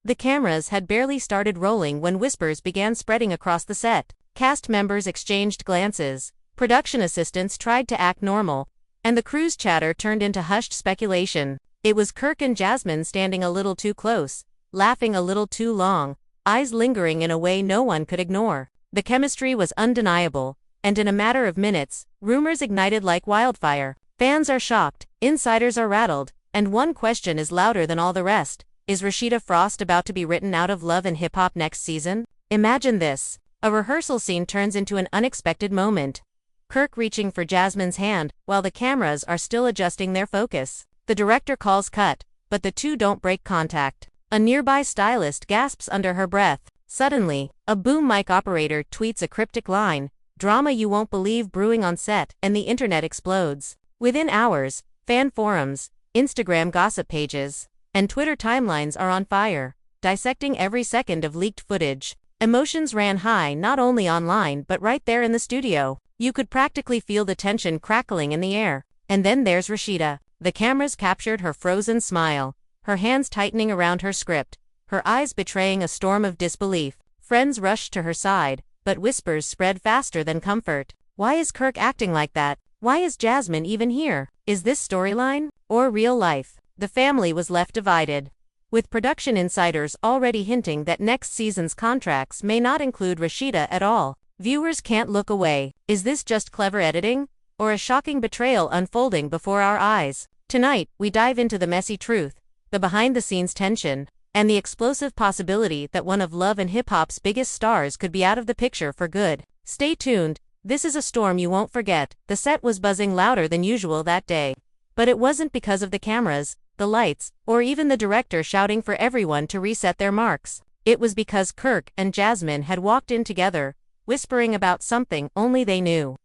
The cameras had barely started rolling when whispers began spreading across the set. Cast members exchanged glances, production assistants tried to act normal, and the crew's chatter turned into hushed speculation. It was Kirk and Jasmine standing a little too close, laughing a little too long, eyes lingering in a way no one could ignore. The chemistry was undeniable, and in a matter of minutes, rumors ignited like wildfire. Fans are shocked, insiders are rattled, and one question is louder than all the rest. Is Rasheeda Frost about to be written out of Love and Hip Hop next season? Imagine this. A rehearsal scene turns into an unexpected moment. Kirk reaching for Jasmine's hand, while the cameras are still adjusting their focus. The director calls cut, but the two don't break contact. A nearby stylist gasps under her breath. Suddenly, a boom mic operator tweets a cryptic line, "Drama you won't believe brewing on set," and the internet explodes. Within hours, fan forums, Instagram gossip pages, and Twitter timelines are on fire, dissecting every second of leaked footage. Emotions ran high not only online but right there in the studio. You could practically feel the tension crackling in the air. And then there's Rasheeda. The cameras captured her frozen smile, her hands tightening around her script, her eyes betraying a storm of disbelief. Friends rushed to her side, but whispers spread faster than comfort. Why is Kirk acting like that? Why is Jasmine even here? Is this storyline or real life? The family was left divided, with production insiders already hinting that next season's contracts may not include Rasheeda at all. Viewers can't look away. Is this just clever editing, or a shocking betrayal unfolding before our eyes? Tonight, we dive into the messy truth, the behind-the-scenes tension, and the explosive possibility that one of Love and Hip Hop's biggest stars could be out of the picture for good. Stay tuned. This is a storm you won't forget. The set was buzzing louder than usual that day. But it wasn't because of the cameras, the lights, or even the director shouting for everyone to reset their marks. It was because Kirk and Jasmine had walked in together, whispering about something only they knew.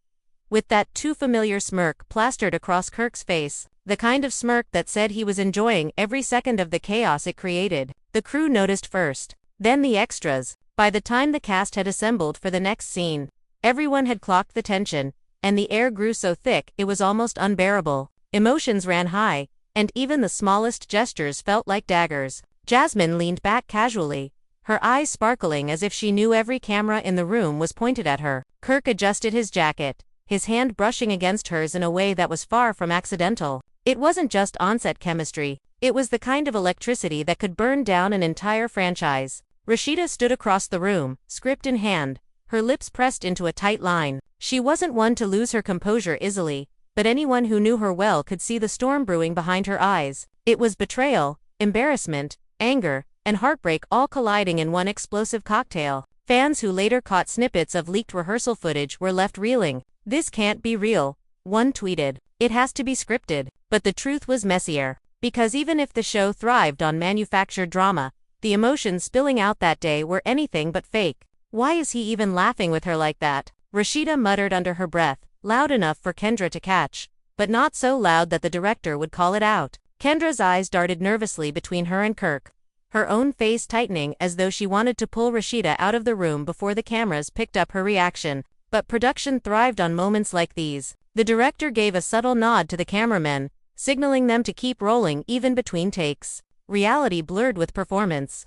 With that too familiar smirk plastered across Kirk's face, the kind of smirk that said he was enjoying every second of the chaos it created. The crew noticed first, then the extras. By the time the cast had assembled for the next scene, everyone had clocked the tension, and the air grew so thick it was almost unbearable. Emotions ran high, and even the smallest gestures felt like daggers. Jasmine leaned back casually, her eyes sparkling as if she knew every camera in the room was pointed at her. Kirk adjusted his jacket, his hand brushing against hers in a way that was far from accidental. It wasn't just on-set chemistry, it was the kind of electricity that could burn down an entire franchise. Rasheeda stood across the room, script in hand, her lips pressed into a tight line. She wasn't one to lose her composure easily, but anyone who knew her well could see the storm brewing behind her eyes. It was betrayal, embarrassment, anger, and heartbreak all colliding in one explosive cocktail. Fans who later caught snippets of leaked rehearsal footage were left reeling. "This can't be real," one tweeted. "It has to be scripted." But the truth was messier. Because even if the show thrived on manufactured drama, the emotions spilling out that day were anything but fake. "Why is he even laughing with her like that?" Rasheeda muttered under her breath, loud enough for Kendra to catch, but not so loud that the director would call it out. Kendra's eyes darted nervously between her and Kirk, her own face tightening as though she wanted to pull Rasheeda out of the room before the cameras picked up her reaction. But production thrived on moments like these. The director gave a subtle nod to the cameramen, signaling them to keep rolling even between takes. Reality blurred with performance.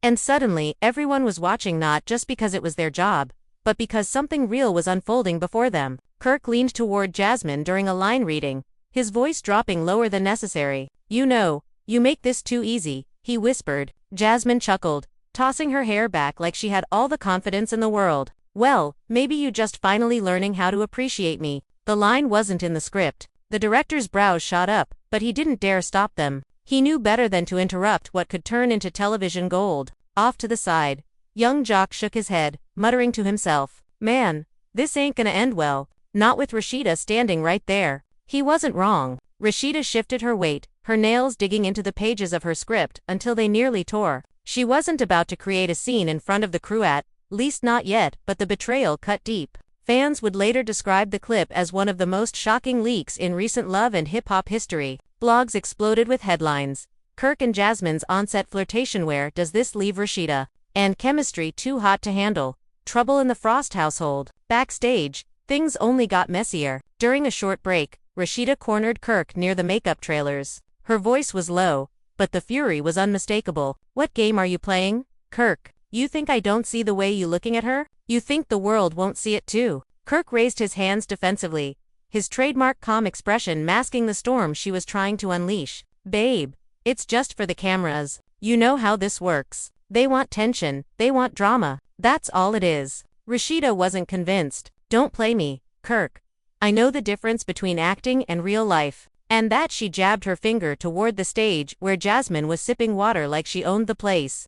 And suddenly, everyone was watching not just because it was their job, but because something real was unfolding before them. Kirk leaned toward Jasmine during a line reading, his voice dropping lower than necessary. "You know, you make this too easy," he whispered. Jasmine chuckled, tossing her hair back like she had all the confidence in the world. "Well, maybe you just finally learning how to appreciate me." The line wasn't in the script. The director's brows shot up, but he didn't dare stop them. He knew better than to interrupt what could turn into television gold. Off to the side, young Jock shook his head, muttering to himself, "Man, this ain't gonna end well." Not with Rasheeda standing right there. He wasn't wrong. Rasheeda shifted her weight, her nails digging into the pages of her script until they nearly tore. She wasn't about to create a scene in front of the crew at least not yet, but the betrayal cut deep. Fans would later describe the clip as one of the most shocking leaks in recent Love and Hip Hop history. Blogs exploded with headlines. Kirk and Jasmine's on-set flirtation, where does this leave Rasheeda? And chemistry too hot to handle. Trouble in the Frost household. Backstage, things only got messier. During a short break, Rasheeda cornered Kirk near the makeup trailers. Her voice was low, but the fury was unmistakable. "What game are you playing, Kirk? You think I don't see the way you looking at her? You think the world won't see it too?" Kirk raised his hands defensively, his trademark calm expression masking the storm she was trying to unleash. "Babe, it's just for the cameras. You know how this works. They want tension, they want drama. That's all it is." Rasheeda wasn't convinced. "Don't play me, Kirk. I know the difference between acting and real life." And that she jabbed her finger toward the stage where Jasmine was sipping water like she owned the place.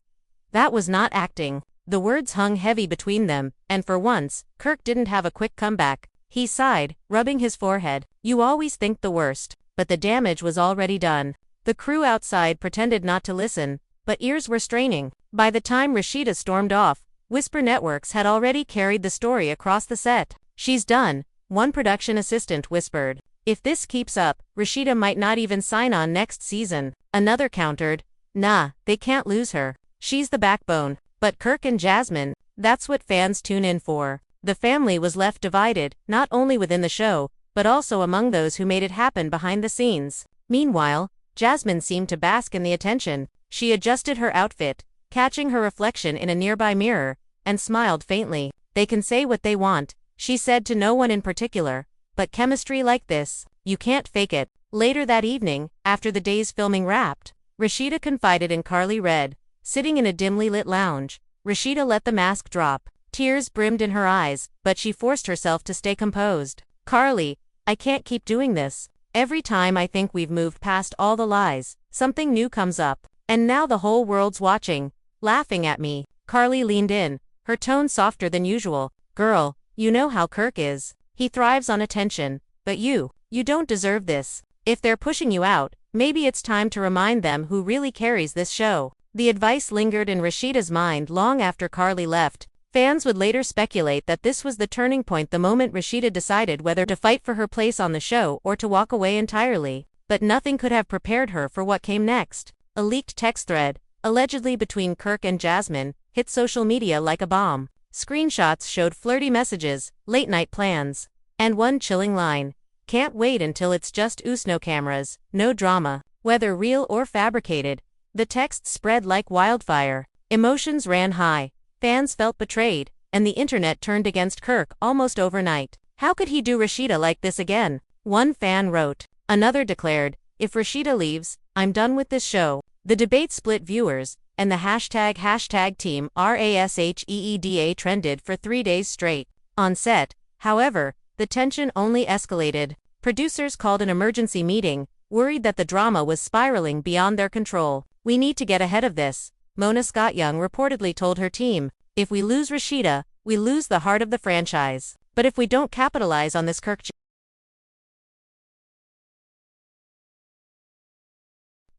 That was not acting. The words hung heavy between them, and for once, Kirk didn't have a quick comeback. He sighed, rubbing his forehead. "You always think the worst." But the damage was already done. The crew outside pretended not to listen, but ears were straining. By the time Rasheeda stormed off, Whisper Networks had already carried the story across the set. "She's done," one production assistant whispered. "If this keeps up, Rasheeda might not even sign on next season." Another countered, "Nah, they can't lose her. She's the backbone." But Kirk and Jasmine, that's what fans tune in for. The family was left divided, not only within the show, but also among those who made it happen behind the scenes. Meanwhile, Jasmine seemed to bask in the attention. She adjusted her outfit, catching her reflection in a nearby mirror, and smiled faintly. "They can say what they want," she said to no one in particular, "but chemistry like this, you can't fake it." Later that evening, after the day's filming wrapped, Rasheeda confided in Carly Red. Sitting in a dimly lit lounge, Rasheeda let the mask drop. Tears brimmed in her eyes, but she forced herself to stay composed. "Carly, I can't keep doing this. Every time I think we've moved past all the lies, something new comes up. And now the whole world's watching, laughing at me." Carly leaned in, her tone softer than usual. "Girl, you know how Kirk is. He thrives on attention. But you don't deserve this. If they're pushing you out, maybe it's time to remind them who really carries this show." The advice lingered in Rasheeda's mind long after Carly left. Fans would later speculate that this was the turning point, the moment Rasheeda decided whether to fight for her place on the show or to walk away entirely. But nothing could have prepared her for what came next. A leaked text thread, allegedly between Kirk and Jasmine, hit social media like a bomb. Screenshots showed flirty messages, late-night plans, and one chilling line: "Can't wait until it's just us, no cameras, no drama." Whether real or fabricated, the text spread like wildfire. Emotions ran high, fans felt betrayed, and the internet turned against Kirk almost overnight. "How could he do Rasheeda like this again?" one fan wrote. Another declared, "If Rasheeda leaves, I'm done with this show." The debate split viewers, and the hashtag Team RASHEEDA trended for 3 days straight. On set, however, the tension only escalated. Producers called an emergency meeting, worried that the drama was spiraling beyond their control. "We need to get ahead of this," Mona Scott Young reportedly told her team. "If we lose Rasheeda, we lose the heart of the franchise. But if we don't capitalize on this Kirk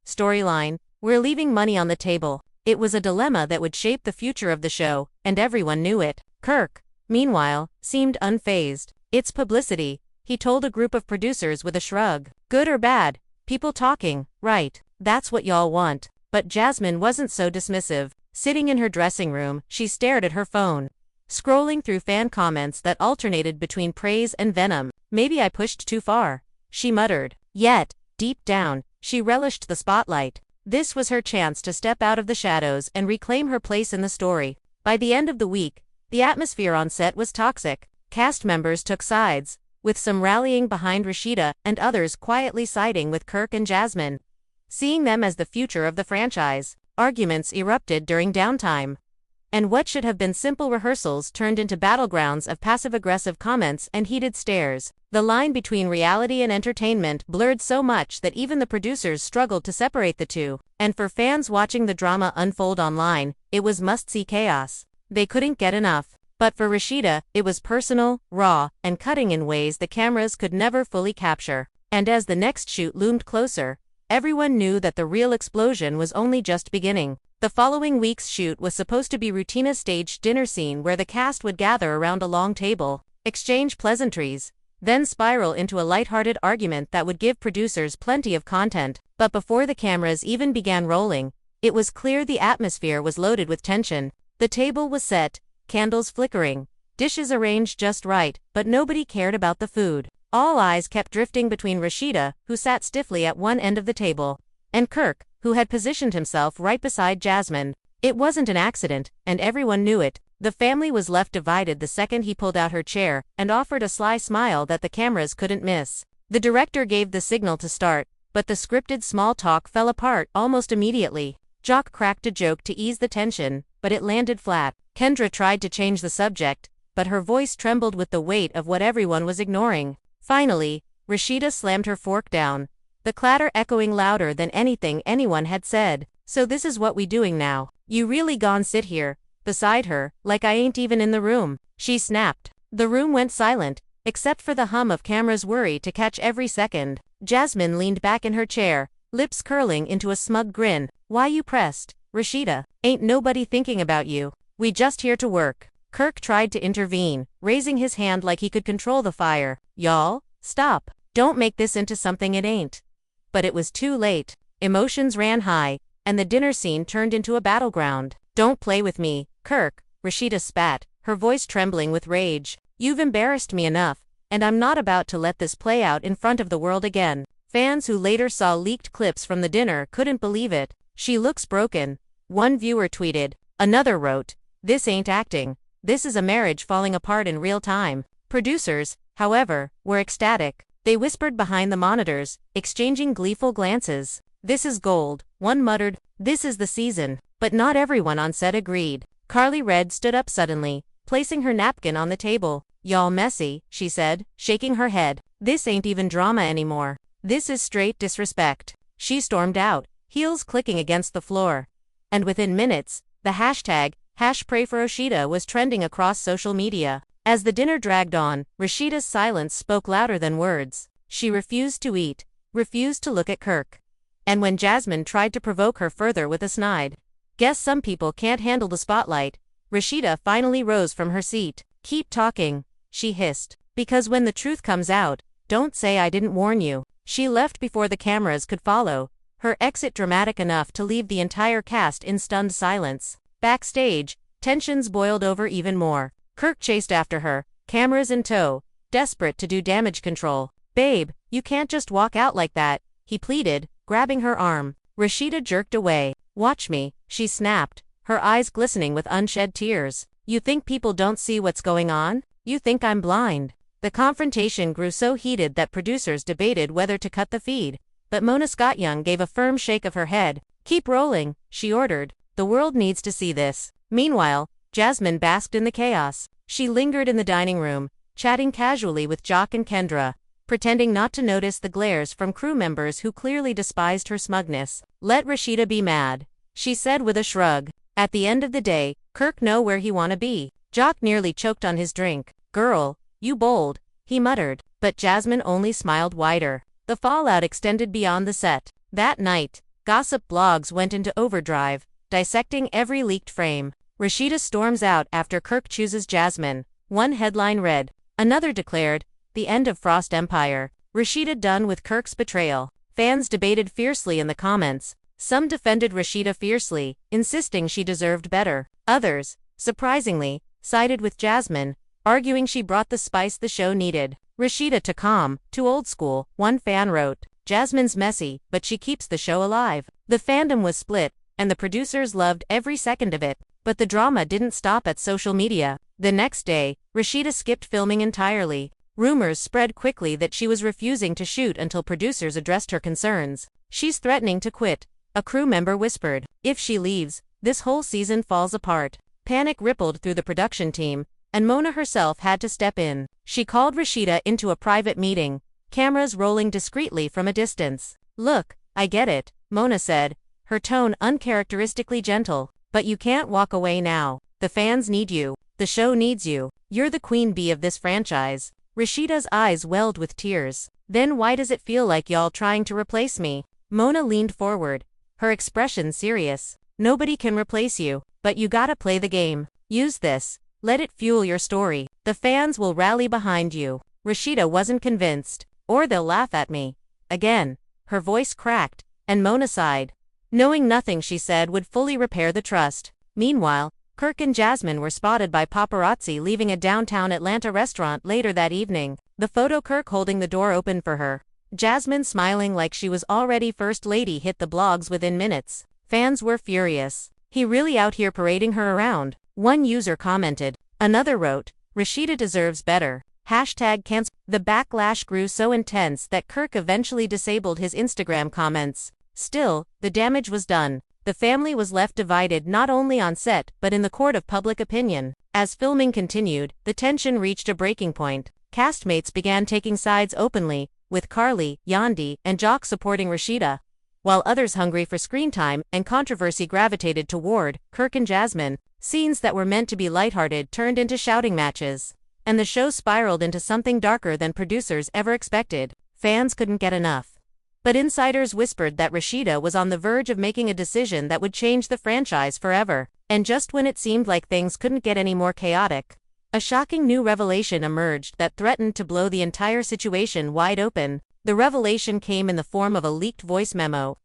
storyline, we're leaving money on the table." It was a dilemma that would shape the future of the show, and everyone knew it. Kirk, meanwhile, seemed unfazed. "It's publicity," he told a group of producers with a shrug. "Good or bad, people talking, right? That's what y'all want." But Jasmine wasn't so dismissive. Sitting in her dressing room, she stared at her phone, scrolling through fan comments that alternated between praise and venom. "Maybe I pushed too far," she muttered. Yet, deep down, she relished the spotlight. This was her chance to step out of the shadows and reclaim her place in the story. By the end of the week, the atmosphere on set was toxic. Cast members took sides, with some rallying behind Rasheeda and others quietly siding with Kirk and Jasmine, seeing them as the future of the franchise. Arguments erupted during downtime, and what should have been simple rehearsals turned into battlegrounds of passive-aggressive comments and heated stares. The line between reality and entertainment blurred so much that even the producers struggled to separate the two. And for fans watching the drama unfold online, it was must-see chaos. They couldn't get enough. But for Rasheeda, it was personal, raw, and cutting in ways the cameras could never fully capture. And as the next shoot loomed closer, everyone knew that the real explosion was only just beginning. The following week's shoot was supposed to be routine staged dinner scene where the cast would gather around a long table, exchange pleasantries, then spiral into a lighthearted argument that would give producers plenty of content. But before the cameras even began rolling, it was clear the atmosphere was loaded with tension. The table was set, candles flickering, dishes arranged just right, but nobody cared about the food. All eyes kept drifting between Rasheeda, who sat stiffly at one end of the table, and Kirk, who had positioned himself right beside Jasmine. It wasn't an accident, and everyone knew it. The family was left divided the second he pulled out her chair and offered a sly smile that the cameras couldn't miss. The director gave the signal to start, but the scripted small talk fell apart almost immediately. Jock cracked a joke to ease the tension, but it landed flat. Kendra tried to change the subject, but her voice trembled with the weight of what everyone was ignoring. Finally, Rasheeda slammed her fork down, the clatter echoing louder than anything anyone had said. "So this is what we doing now? You really gon' sit here beside her like I ain't even in the room?" she snapped. The room went silent, except for the hum of cameras worry to catch every second. Jasmine leaned back in her chair, lips curling into a smug grin. "Why you pressed, Rasheeda? Ain't nobody thinking about you. We just here to work." Kirk tried to intervene, raising his hand like he could control the fire. "Y'all, stop. Don't make this into something it ain't." But it was too late. Emotions ran high, and the dinner scene turned into a battleground. "Don't play with me, Kirk," Rasheeda spat, her voice trembling with rage. "You've embarrassed me enough, and I'm not about to let this play out in front of the world again." Fans who later saw leaked clips from the dinner couldn't believe it. "She looks broken," one viewer tweeted. Another wrote, "This ain't acting. This is a marriage falling apart in real time." Producers, however, were ecstatic. They whispered behind the monitors, exchanging gleeful glances. "This is gold," one muttered. "This is the season." But not everyone on set agreed. Carly Red stood up suddenly, placing her napkin on the table. "Y'all messy," she said, shaking her head. "This ain't even drama anymore. This is straight disrespect." She stormed out, heels clicking against the floor. And within minutes, the hashtag, #PrayForRasheeda was trending across social media. As the dinner dragged on, Rasheeda's silence spoke louder than words. She refused to eat, refused to look at Kirk. And when Jasmine tried to provoke her further with a snide, "Guess some people can't handle the spotlight," Rasheeda finally rose from her seat. "Keep talking," she hissed. "Because when the truth comes out, don't say I didn't warn you." She left before the cameras could follow, her exit dramatic enough to leave the entire cast in stunned silence. Backstage, tensions boiled over even more. Kirk chased after her, cameras in tow, desperate to do damage control. "Babe, you can't just walk out like that," he pleaded, grabbing her arm. Rasheeda jerked away. "Watch me," she snapped, her eyes glistening with unshed tears. "You think people don't see what's going on? You think I'm blind?" The confrontation grew so heated that producers debated whether to cut the feed, but Mona Scott-Young gave a firm shake of her head. "Keep rolling," she ordered. "The world needs to see this." Meanwhile, Jasmine basked in the chaos. She lingered in the dining room, chatting casually with Jock and Kendra, pretending not to notice the glares from crew members who clearly despised her smugness. "Let Rasheeda be mad," she said with a shrug. "At the end of the day, Kirk know where he wanna be." Jock nearly choked on his drink. "Girl, you bold," he muttered, but Jasmine only smiled wider. The fallout extended beyond the set. That night, gossip blogs went into overdrive, dissecting every leaked frame. Rasheeda storms out after Kirk chooses Jasmine. One headline read. Another declared, "The end of Frost Empire. Rasheeda done with Kirk's betrayal." Fans debated fiercely in the comments. Some defended Rasheeda fiercely, insisting she deserved better. Others, surprisingly, sided with Jasmine, arguing she brought the spice the show needed. "Rasheeda too calm, too old school," one fan wrote. "Jasmine's messy, but she keeps the show alive." The fandom was split, and the producers loved every second of it. But the drama didn't stop at social media. The next day, Rasheeda skipped filming entirely. Rumors spread quickly that she was refusing to shoot until producers addressed her concerns. "She's threatening to quit," a crew member whispered. "If she leaves, this whole season falls apart." Panic rippled through the production team, and Mona herself had to step in. She called Rasheeda into a private meeting, cameras rolling discreetly from a distance. "Look, I get it," Mona said, her tone uncharacteristically gentle. "But you can't walk away now. The fans need you. The show needs you. You're the queen bee of this franchise." Rasheeda's eyes welled with tears. "Then why does it feel like y'all trying to replace me?" Mona leaned forward, her expression serious. "Nobody can replace you, but you gotta play the game. Use this. Let it fuel your story. The fans will rally behind you." Rasheeda wasn't convinced. "Or they'll laugh at me." Again, her voice cracked, and Mona sighed. Knowing nothing she said would fully repair the trust. Meanwhile, Kirk and Jasmine were spotted by paparazzi leaving a downtown Atlanta restaurant later that evening. The photo Kirk holding the door open for her, Jasmine smiling like she was already first lady hit the blogs within minutes. Fans were furious. He really out here parading her around. One user commented. Another wrote, Rasheeda deserves better. #cancel. The backlash grew so intense that Kirk eventually disabled his Instagram comments. Still, the damage was done. The family was left divided not only on set but in the court of public opinion. As filming continued, the tension reached a breaking point. Castmates began taking sides openly, with Carly, Yandi, and Jock supporting Rasheeda, while others hungry for screen time and controversy gravitated toward Kirk and Jasmine. Scenes that were meant to be lighthearted turned into shouting matches, and the show spiraled into something darker than producers ever expected. Fans couldn't get enough. But insiders whispered that Rasheeda was on the verge of making a decision that would change the franchise forever. And just when it seemed like things couldn't get any more chaotic, a shocking new revelation emerged that threatened to blow the entire situation wide open. The revelation came in the form of a leaked voice memo.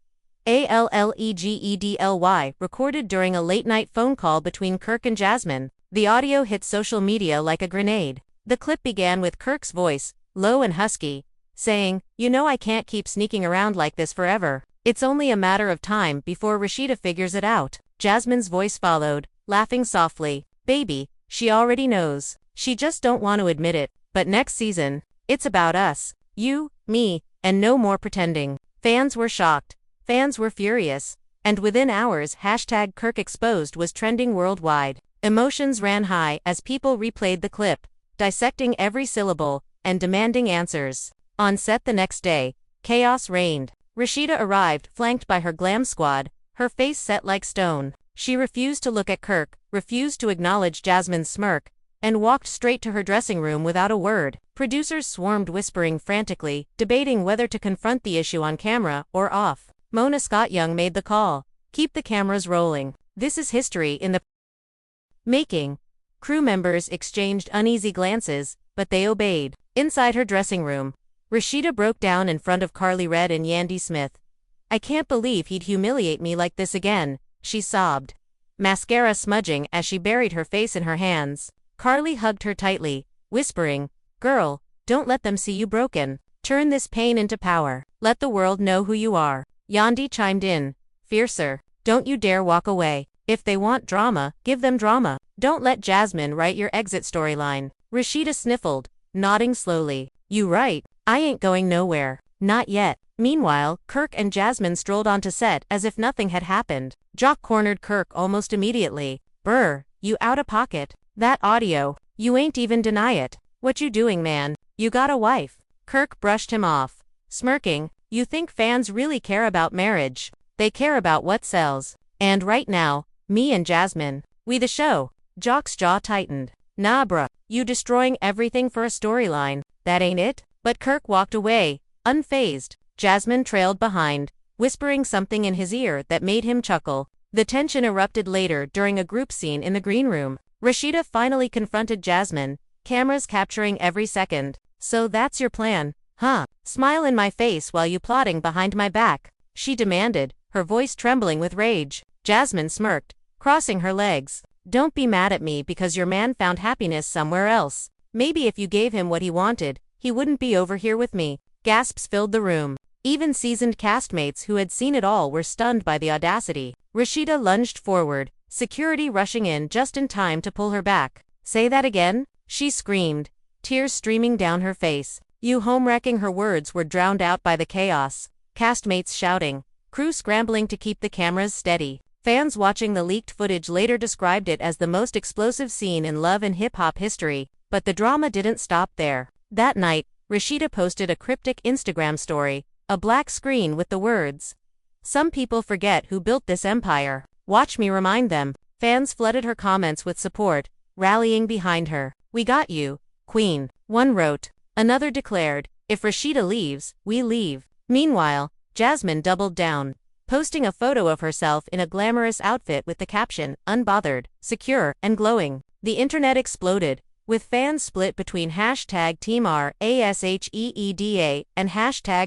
ALLEGEDLY, recorded during a late-night phone call between Kirk and Jasmine. The audio hit social media like a grenade. The clip began with Kirk's voice, low and husky, saying, "You know I can't keep sneaking around like this forever. It's only a matter of time before Rasheeda figures it out." Jasmine's voice followed, laughing softly. "Baby, she already knows. She just don't want to admit it. But next season, it's about us. You, me, and no more pretending." Fans were shocked. Fans were furious. And within hours, #Kirk Exposed was trending worldwide. Emotions ran high as people replayed the clip, dissecting every syllable and demanding answers. On set the next day, chaos reigned. Rasheeda arrived, flanked by her glam squad, her face set like stone. She refused to look at Kirk, refused to acknowledge Jasmine's smirk, and walked straight to her dressing room without a word. Producers swarmed, whispering frantically, debating whether to confront the issue on camera or off. Mona Scott Young made the call. "Keep the cameras rolling. This is history in the making." Crew members exchanged uneasy glances, but they obeyed. Inside her dressing room, Rasheeda broke down in front of Carly Red and Yandi Smith. "I can't believe he'd humiliate me like this again," she sobbed, mascara smudging as she buried her face in her hands. Carly hugged her tightly, whispering, "Girl, don't let them see you broken. Turn this pain into power. Let the world know who you are." Yandi chimed in, fiercer, "Don't you dare walk away. If they want drama, give them drama. Don't let Jasmine write your exit storyline." Rasheeda sniffled, nodding slowly. "You right. I ain't going nowhere. Not yet." Meanwhile, Kirk and Jasmine strolled onto set as if nothing had happened. Jock cornered Kirk almost immediately. "Brr, you outta pocket. That audio, you ain't even deny it. What you doing, man? You got a wife." Kirk brushed him off, smirking, "You think fans really care about marriage? They care about what sells. And right now, me and Jasmine, we the show." Jock's jaw tightened. "Nah bruh, you destroying everything for a storyline. That ain't it." But Kirk walked away, unfazed. Jasmine trailed behind, whispering something in his ear that made him chuckle. The tension erupted later during a group scene in the green room. Rasheeda finally confronted Jasmine, cameras capturing every second. "So that's your plan, huh? Smile in my face while you plotting behind my back," she demanded, her voice trembling with rage. Jasmine smirked, crossing her legs. "Don't be mad at me because your man found happiness somewhere else. Maybe if you gave him what he wanted, he wouldn't be over here with me." Gasps filled the room. Even seasoned castmates who had seen it all were stunned by the audacity. Rasheeda lunged forward, security rushing in just in time to pull her back. "Say that again?" she screamed, tears streaming down her face. "You home-wrecking." Her words were drowned out by the chaos. Castmates shouting, crew scrambling to keep the cameras steady. Fans watching the leaked footage later described it as the most explosive scene in love and hip-hop history. But the drama didn't stop there. That night, Rasheeda posted a cryptic Instagram story, a black screen with the words, "Some people forget who built this empire. Watch me remind them." Fans flooded her comments with support, rallying behind her. "We got you, Queen." One wrote. Another declared, "If Rasheeda leaves, we leave." Meanwhile, Jasmine doubled down, posting a photo of herself in a glamorous outfit with the caption, "Unbothered, secure, and glowing." The internet exploded, with fans split between #Team RASHEEDA and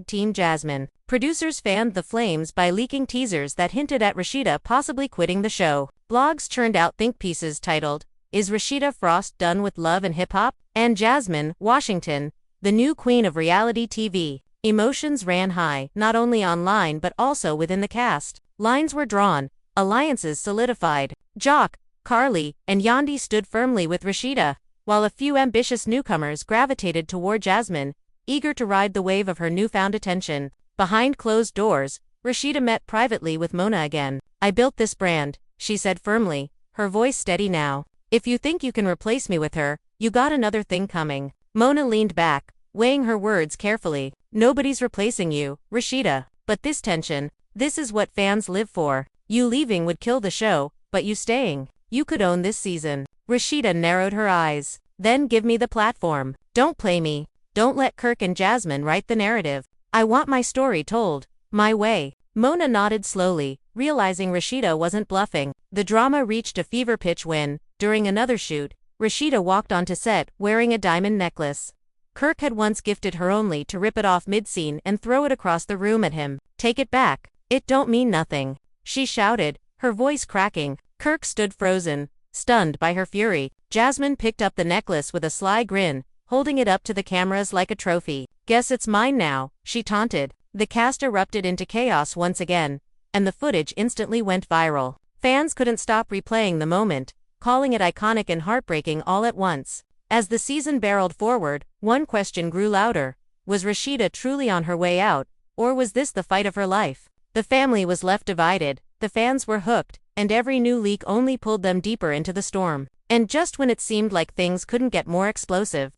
#Team Jasmine. Producers fanned the flames by leaking teasers that hinted at Rasheeda possibly quitting the show. Blogs churned out think pieces titled, "Is Rasheeda Frost done with love and hip-hop?" and "Jasmine, Washington, the new queen of reality TV." Emotions ran high, not only online but also within the cast. Lines were drawn, alliances solidified. Jock, Carly, and Yandi stood firmly with Rasheeda, while a few ambitious newcomers gravitated toward Jasmine, eager to ride the wave of her newfound attention. Behind closed doors, Rasheeda met privately with Mona again. "I built this brand," she said firmly, her voice steady now. "If you think you can replace me with her, you got another thing coming." Mona leaned back, weighing her words carefully. "Nobody's replacing you, Rasheeda. But this tension, this is what fans live for. You leaving would kill the show, but you staying, you could own this season." Rasheeda narrowed her eyes. "Then give me the platform. Don't play me. Don't let Kirk and Jasmine write the narrative. I want my story told, my way." Mona nodded slowly, realizing Rasheeda wasn't bluffing. The drama reached a fever pitch when, during another shoot, Rasheeda walked onto set wearing a diamond necklace. Kirk had once gifted her only to rip it off mid-scene and throw it across the room at him. "Take it back. It don't mean nothing," she shouted, her voice cracking. Kirk stood frozen, stunned by her fury. Jasmine picked up the necklace with a sly grin, holding it up to the cameras like a trophy. "Guess it's mine now," she taunted. The cast erupted into chaos once again, and the footage instantly went viral. Fans couldn't stop replaying the moment, calling it iconic and heartbreaking all at once. As the season barreled forward, one question grew louder. Was Rasheeda truly on her way out, or was this the fight of her life? The family was left divided, the fans were hooked, and every new leak only pulled them deeper into the storm. And just when it seemed like things couldn't get more explosive,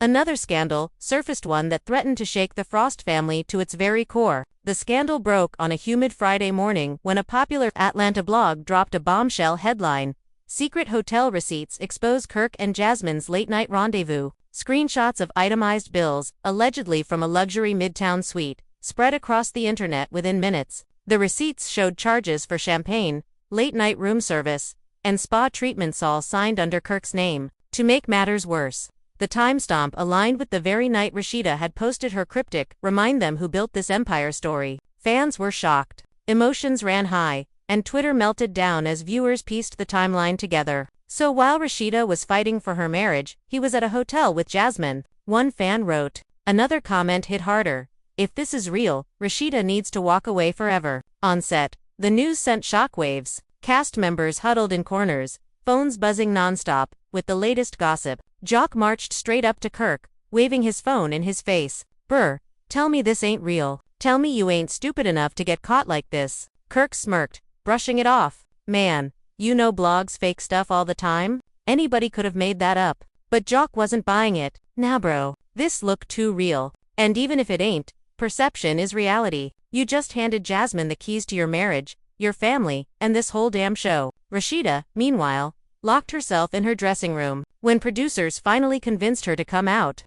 another scandal surfaced, one that threatened to shake the Frost family to its very core. The scandal broke on a humid Friday morning when a popular Atlanta blog dropped a bombshell headline: "Secret hotel receipts expose Kirk and Jasmine's late-night rendezvous." Screenshots of itemized bills, allegedly from a luxury midtown suite, spread across the internet within minutes. The receipts showed charges for champagne, late-night room service, and spa treatments, all signed under Kirk's name. To make matters worse, the timestamp aligned with the very night Rasheeda had posted her cryptic "Remind them who built this empire" story. Fans were shocked. Emotions ran high, and Twitter melted down as viewers pieced the timeline together. So while Rasheeda was fighting for her marriage, he was at a hotel with Jasmine. One fan wrote. Another comment hit harder. "If this is real, Rasheeda needs to walk away forever." On set, the news sent shockwaves. Cast members huddled in corners, phones buzzing nonstop with the latest gossip. Jock marched straight up to Kirk, waving his phone in his face. "Brr, tell me this ain't real. Tell me you ain't stupid enough to get caught like this." Kirk smirked, brushing it off. "Man, you know blogs fake stuff all the time? Anybody could have made that up." But Jock wasn't buying it. "Nah bro, this looked too real. And even if it ain't, perception is reality. You just handed Jasmine the keys to your marriage, your family, and this whole damn show." Rasheeda, meanwhile, locked herself in her dressing room. When producers finally convinced her to come out,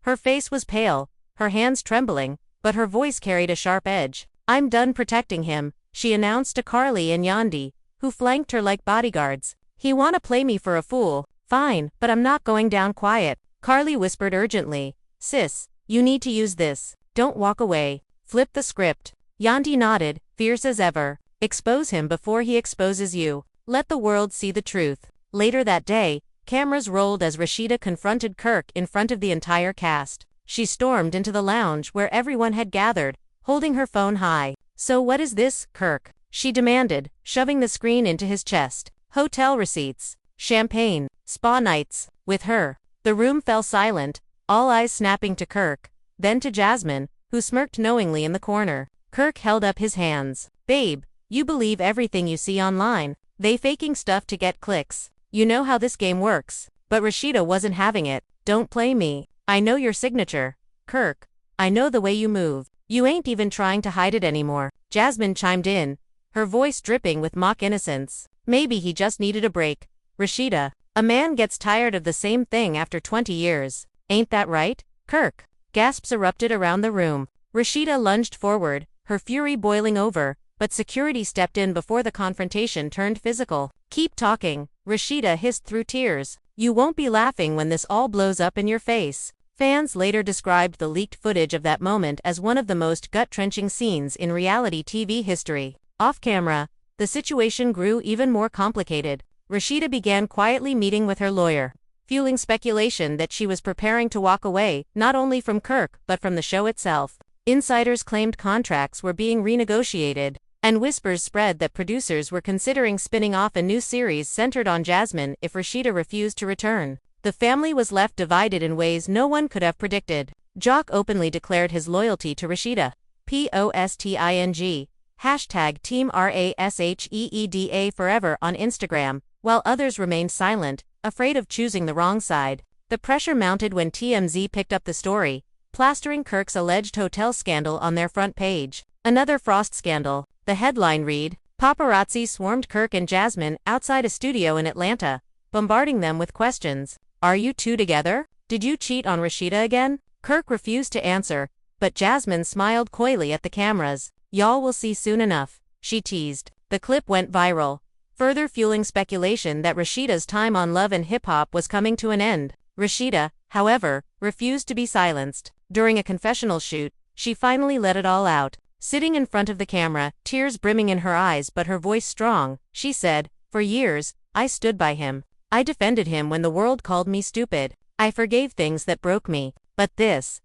her face was pale, her hands trembling, but her voice carried a sharp edge. "I'm done protecting him," she announced to Carly and Yandi, who flanked her like bodyguards. "He wanna play me for a fool? Fine, but I'm not going down quiet." Carly whispered urgently. "Sis, you need to use this. Don't walk away. Flip the script." Yandi nodded, fierce as ever. "Expose him before he exposes you. Let the world see the truth." Later that day, cameras rolled as Rasheeda confronted Kirk in front of the entire cast. She stormed into the lounge where everyone had gathered, holding her phone high. "So what is this, Kirk?" she demanded, shoving the screen into his chest. "Hotel receipts, champagne, spa nights." With her, the room fell silent, all eyes snapping to Kirk, then to Jasmine, who smirked knowingly in the corner. Kirk held up his hands. "Babe, you believe everything you see online. They faking stuff to get clicks. You know how this game works." But Rasheeda wasn't having it. "Don't play me. I know your signature, Kirk. I know the way you move. You ain't even trying to hide it anymore." Jasmine chimed in, her voice dripping with mock innocence. "Maybe he just needed a break. Rasheeda, a man gets tired of the same thing after 20 years. Ain't that right, Kirk?" Gasps erupted around the room. Rasheeda lunged forward, her fury boiling over, but security stepped in before the confrontation turned physical. "Keep talking," Rasheeda hissed through tears. "You won't be laughing when this all blows up in your face." Fans later described the leaked footage of that moment as one of the most gut-wrenching scenes in reality TV history. Off-camera, the situation grew even more complicated. Rasheeda began quietly meeting with her lawyer, fueling speculation that she was preparing to walk away, not only from Kirk but from the show itself. Insiders claimed contracts were being renegotiated, and whispers spread that producers were considering spinning off a new series centered on Jasmine if Rasheeda refused to return. The family was left divided in ways no one could have predicted. Jock openly declared his loyalty to Rasheeda. Posting. Hashtag Team Rasheeda forever on Instagram, while others remained silent, afraid of choosing the wrong side. The pressure mounted when TMZ picked up the story, plastering Kirk's alleged hotel scandal on their front page. Another Frost scandal. The headline read, "Paparazzi swarmed Kirk and Jasmine outside a studio in Atlanta, bombarding them with questions. Are you two together? Did you cheat on Rasheeda again?" Kirk refused to answer, but Jasmine smiled coyly at the cameras. "Y'all will see soon enough," she teased. The clip went viral, further fueling speculation that Rasheeda's time on Love and Hip Hop was coming to an end. Rasheeda, however, refused to be silenced. During a confessional shoot, she finally let it all out. Sitting in front of the camera, tears brimming in her eyes but her voice strong, she said, "For years, I stood by him. I defended him when the world called me stupid. I forgave things that broke me. But this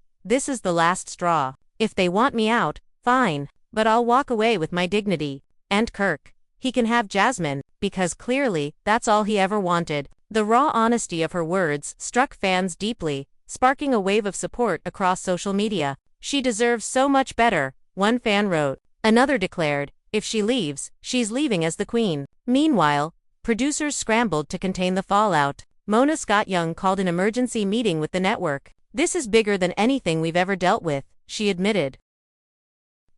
is the last straw. If they want me out, fine, but I'll walk away with my dignity." And Kirk, he can have Jasmine, because clearly, that's all he ever wanted. The raw honesty of her words struck fans deeply, sparking a wave of support across social media. "She deserves so much better," one fan wrote. Another declared, "If she leaves, she's leaving as the queen." Meanwhile, producers scrambled to contain the fallout. Mona Scott-Young called an emergency meeting with the network. "This is bigger than anything we've ever dealt with," she admitted.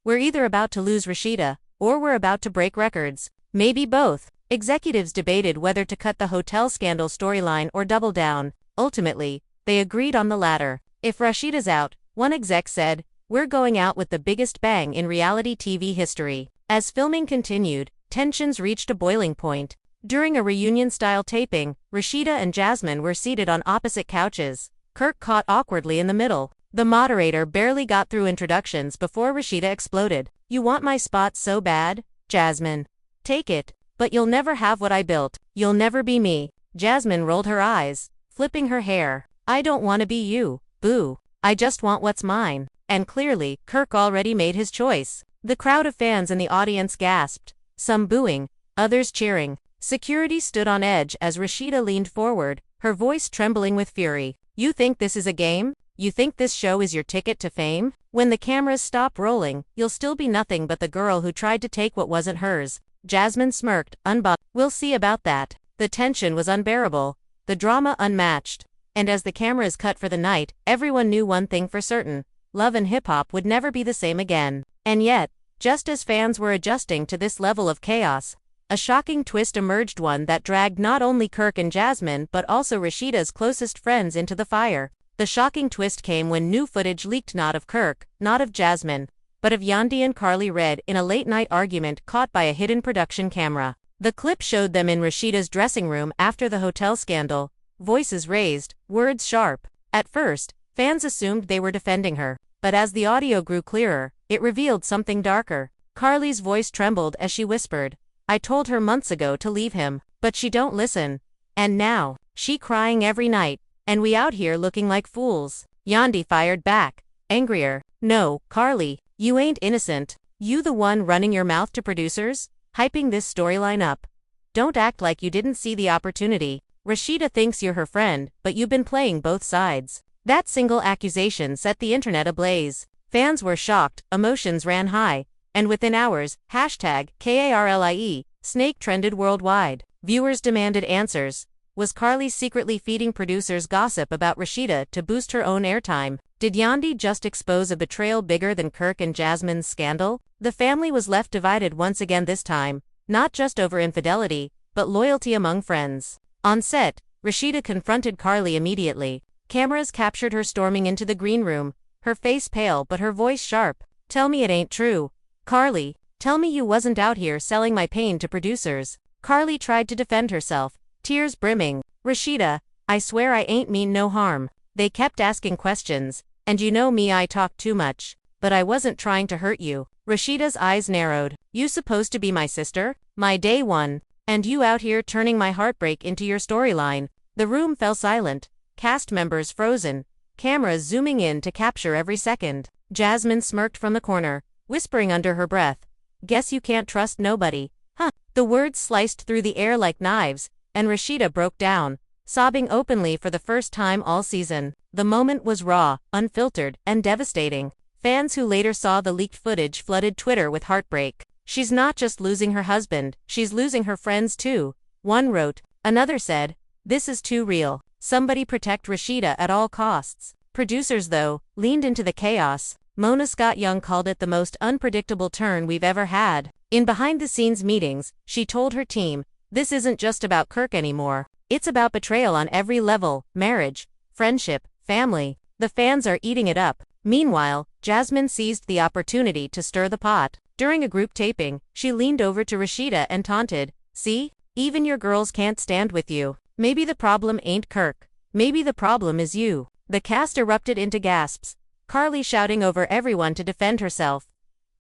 "We're either about to lose Rasheeda, or we're about to break records. Maybe both." Executives debated whether to cut the hotel scandal storyline or double down. Ultimately, they agreed on the latter. "If Rasheeda's out," one exec said, "we're going out with the biggest bang in reality TV history." As filming continued, tensions reached a boiling point. During a reunion-style taping, Rasheeda and Jasmine were seated on opposite couches. Kirk caught awkwardly in the middle. The moderator barely got through introductions before Rasheeda exploded. "You want my spot so bad, Jasmine? Take it. But you'll never have what I built. You'll never be me." Jasmine rolled her eyes, flipping her hair. "I don't want to be you, boo. I just want what's mine." And clearly, Kirk already made his choice. The crowd of fans in the audience gasped, some booing, others cheering. Security stood on edge as Rasheeda leaned forward, her voice trembling with fury. "You think this is a game? You think this show is your ticket to fame? When the cameras stop rolling, you'll still be nothing but the girl who tried to take what wasn't hers." Jasmine smirked, unbothered. "We'll see about that." The tension was unbearable, the drama unmatched. And as the cameras cut for the night, everyone knew one thing for certain: Love and Hip Hop would never be the same again. And yet, just as fans were adjusting to this level of chaos, a shocking twist emerged, one that dragged not only Kirk and Jasmine but also Rasheeda's closest friends into the fire. The shocking twist came when new footage leaked, not of Kirk, not of Jasmine, but of Yandy and Carly Red in a late-night argument caught by a hidden production camera. The clip showed them in Rasheeda's dressing room after the hotel scandal, voices raised, words sharp. At first, fans assumed they were defending her, but as the audio grew clearer, it revealed something darker. Carly's voice trembled as she whispered, "I told her months ago to leave him, but she don't listen. And now, she crying every night, and we out here looking like fools." Yandy fired back, angrier. "No, Carly, you ain't innocent. You the one running your mouth to producers, hyping this storyline up. Don't act like you didn't see the opportunity. Rasheeda thinks you're her friend, but you've been playing both sides." That single accusation set the internet ablaze. Fans were shocked, emotions ran high, and within hours, #KARLIE, Snake trended worldwide. Viewers demanded answers. Was Carly secretly feeding producers gossip about Rasheeda to boost her own airtime? Did Yandy just expose a betrayal bigger than Kirk and Jasmine's scandal? The family was left divided once again, this time, not just over infidelity, but loyalty among friends. On set, Rasheeda confronted Carly immediately. Cameras captured her storming into the green room, her face pale but her voice sharp. "Tell me it ain't true. Carly, tell me you wasn't out here selling my pain to producers." Carly tried to defend herself, tears brimming. "Rasheeda, I swear I ain't mean no harm. They kept asking questions, and you know me, I talk too much. But I wasn't trying to hurt you." Rasheeda's eyes narrowed. "You supposed to be my sister? My day one? And you out here turning my heartbreak into your storyline." The room fell silent, cast members frozen, cameras zooming in to capture every second. Jasmine smirked from the corner, whispering under her breath, "Guess you can't trust nobody, huh?" The words sliced through the air like knives, and Rasheeda broke down, sobbing openly for the first time all season. The moment was raw, unfiltered, and devastating. Fans who later saw the leaked footage flooded Twitter with heartbreak. "She's not just losing her husband, she's losing her friends too," one wrote. Another said, "This is too real. Somebody protect Rasheeda at all costs." Producers, though, leaned into the chaos. Mona Scott-Young called it the most unpredictable turn we've ever had. In behind-the-scenes meetings, she told her team, "This isn't just about Kirk anymore. It's about betrayal on every level: marriage, friendship, family." The fans are eating it up. Meanwhile, Jasmine seized the opportunity to stir the pot. During a group taping, she leaned over to Rasheeda and taunted, "See? Even your girls can't stand with you. Maybe the problem ain't Kirk. Maybe the problem is you." The cast erupted into gasps, Carly shouting over everyone to defend herself,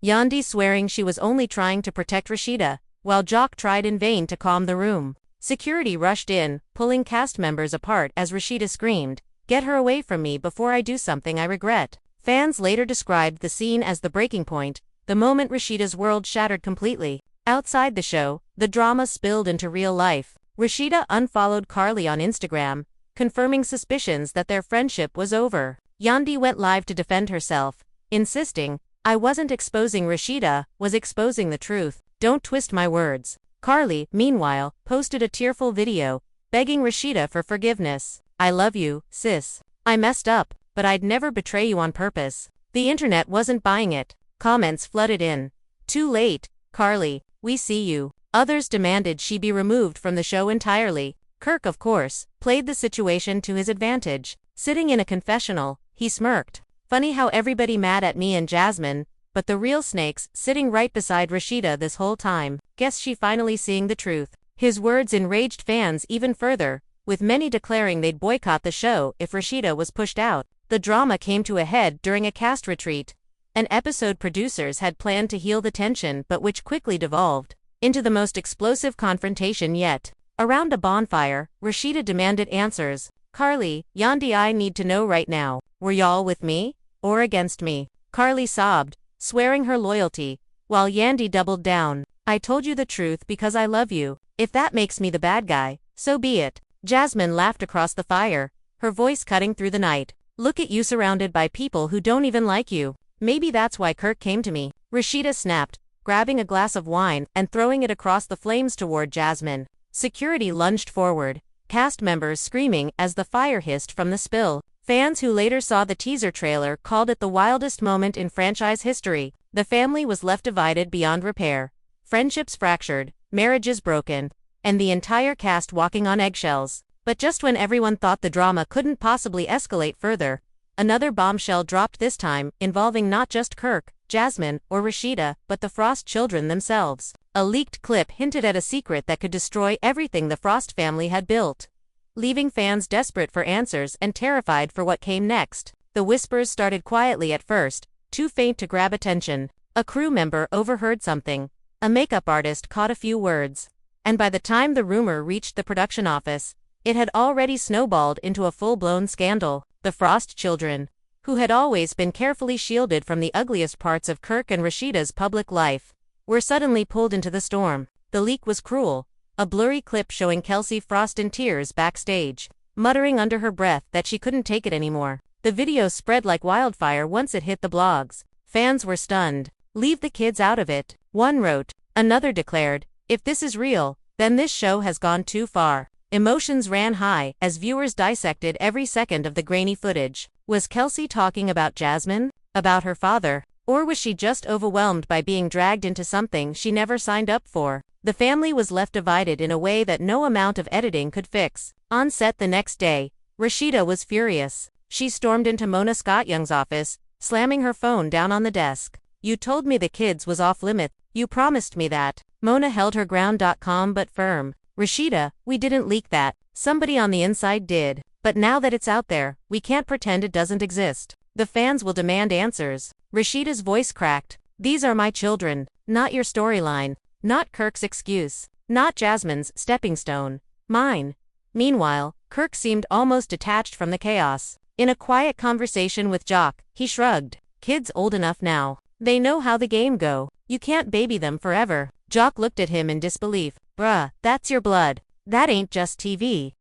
Yandi swearing she was only trying to protect Rasheeda, while Jock tried in vain to calm the room. Security rushed in, pulling cast members apart as Rasheeda screamed, "Get her away from me before I do something I regret." Fans later described the scene as the breaking point, the moment Rasheeda's world shattered completely. Outside the show, the drama spilled into real life. Rasheeda unfollowed Carly on Instagram, confirming suspicions that their friendship was over. Yandi went live to defend herself, insisting, "I wasn't exposing Rasheeda, was exposing the truth. Don't twist my words." Carly, meanwhile, posted a tearful video, begging Rasheeda for forgiveness. "I love you, sis. I messed up, but I'd never betray you on purpose." The internet wasn't buying it. Comments flooded in. "Too late, Carly, we see you." Others demanded she be removed from the show entirely. Kirk, of course, played the situation to his advantage. Sitting in a confessional, he smirked. "Funny how everybody mad at me and Jasmine, but the real snake's sitting right beside Rasheeda this whole time. Guess she finally seeing the truth." His words enraged fans even further, with many declaring they'd boycott the show if Rasheeda was pushed out. The drama came to a head during a cast retreat, an episode producers had planned to heal the tension but which quickly devolved into the most explosive confrontation yet. Around a bonfire, Rasheeda demanded answers. "Carly, Yandi, I need to know right now, were y'all with me? Or against me?" Carly sobbed, swearing her loyalty, while Yandi doubled down. "I told you the truth because I love you. If that makes me the bad guy, so be it." Jasmine laughed across the fire, her voice cutting through the night. "Look at you surrounded by people who don't even like you. Maybe that's why Kirk came to me." Rasheeda snapped, grabbing a glass of wine and throwing it across the flames toward Jasmine. Security lunged forward, cast members screaming as the fire hissed from the spill. Fans who later saw the teaser trailer called it the wildest moment in franchise history. The family was left divided beyond repair, friendships fractured, marriages broken, and the entire cast walking on eggshells. But just when everyone thought the drama couldn't possibly escalate further, another bombshell dropped, this time involving not just Kirk, Jasmine, or Rasheeda, but the Frost children themselves. A leaked clip hinted at a secret that could destroy everything the Frost family had built, leaving fans desperate for answers and terrified for what came next. The whispers started quietly at first, too faint to grab attention. A crew member overheard something, a makeup artist caught a few words, and by the time the rumor reached the production office, it had already snowballed into a full-blown scandal. The Frost children, who had always been carefully shielded from the ugliest parts of Kirk and Rasheeda's public life, were suddenly pulled into the storm. The leak was cruel, a blurry clip showing Kelsey Frost in tears backstage, muttering under her breath that she couldn't take it anymore. The video spread like wildfire once it hit the blogs. Fans were stunned. "Leave the kids out of it," one wrote. Another declared, "If this is real, then this show has gone too far." Emotions ran high as viewers dissected every second of the grainy footage. Was Kelsey talking about Jasmine? About her father? Or was she just overwhelmed by being dragged into something she never signed up for? The family was left divided in a way that no amount of editing could fix. On set the next day, Rasheeda was furious. She stormed into Mona Scott-Young's office, slamming her phone down on the desk. "You told me the kids was off limits. You promised me that." Mona held her ground, calm but firm. "Rasheeda, we didn't leak that. Somebody on the inside did. But now that it's out there, we can't pretend it doesn't exist. The fans will demand answers." Rasheeda's voice cracked. "These are my children, not your storyline. Not Kirk's excuse. Not Jasmine's stepping stone. Mine." Meanwhile, Kirk seemed almost detached from the chaos. In a quiet conversation with Jock, he shrugged. Kids old enough now. They know how the game go. You can't baby them forever. Jock looked at him in disbelief. Bruh, that's your blood. That ain't just TV.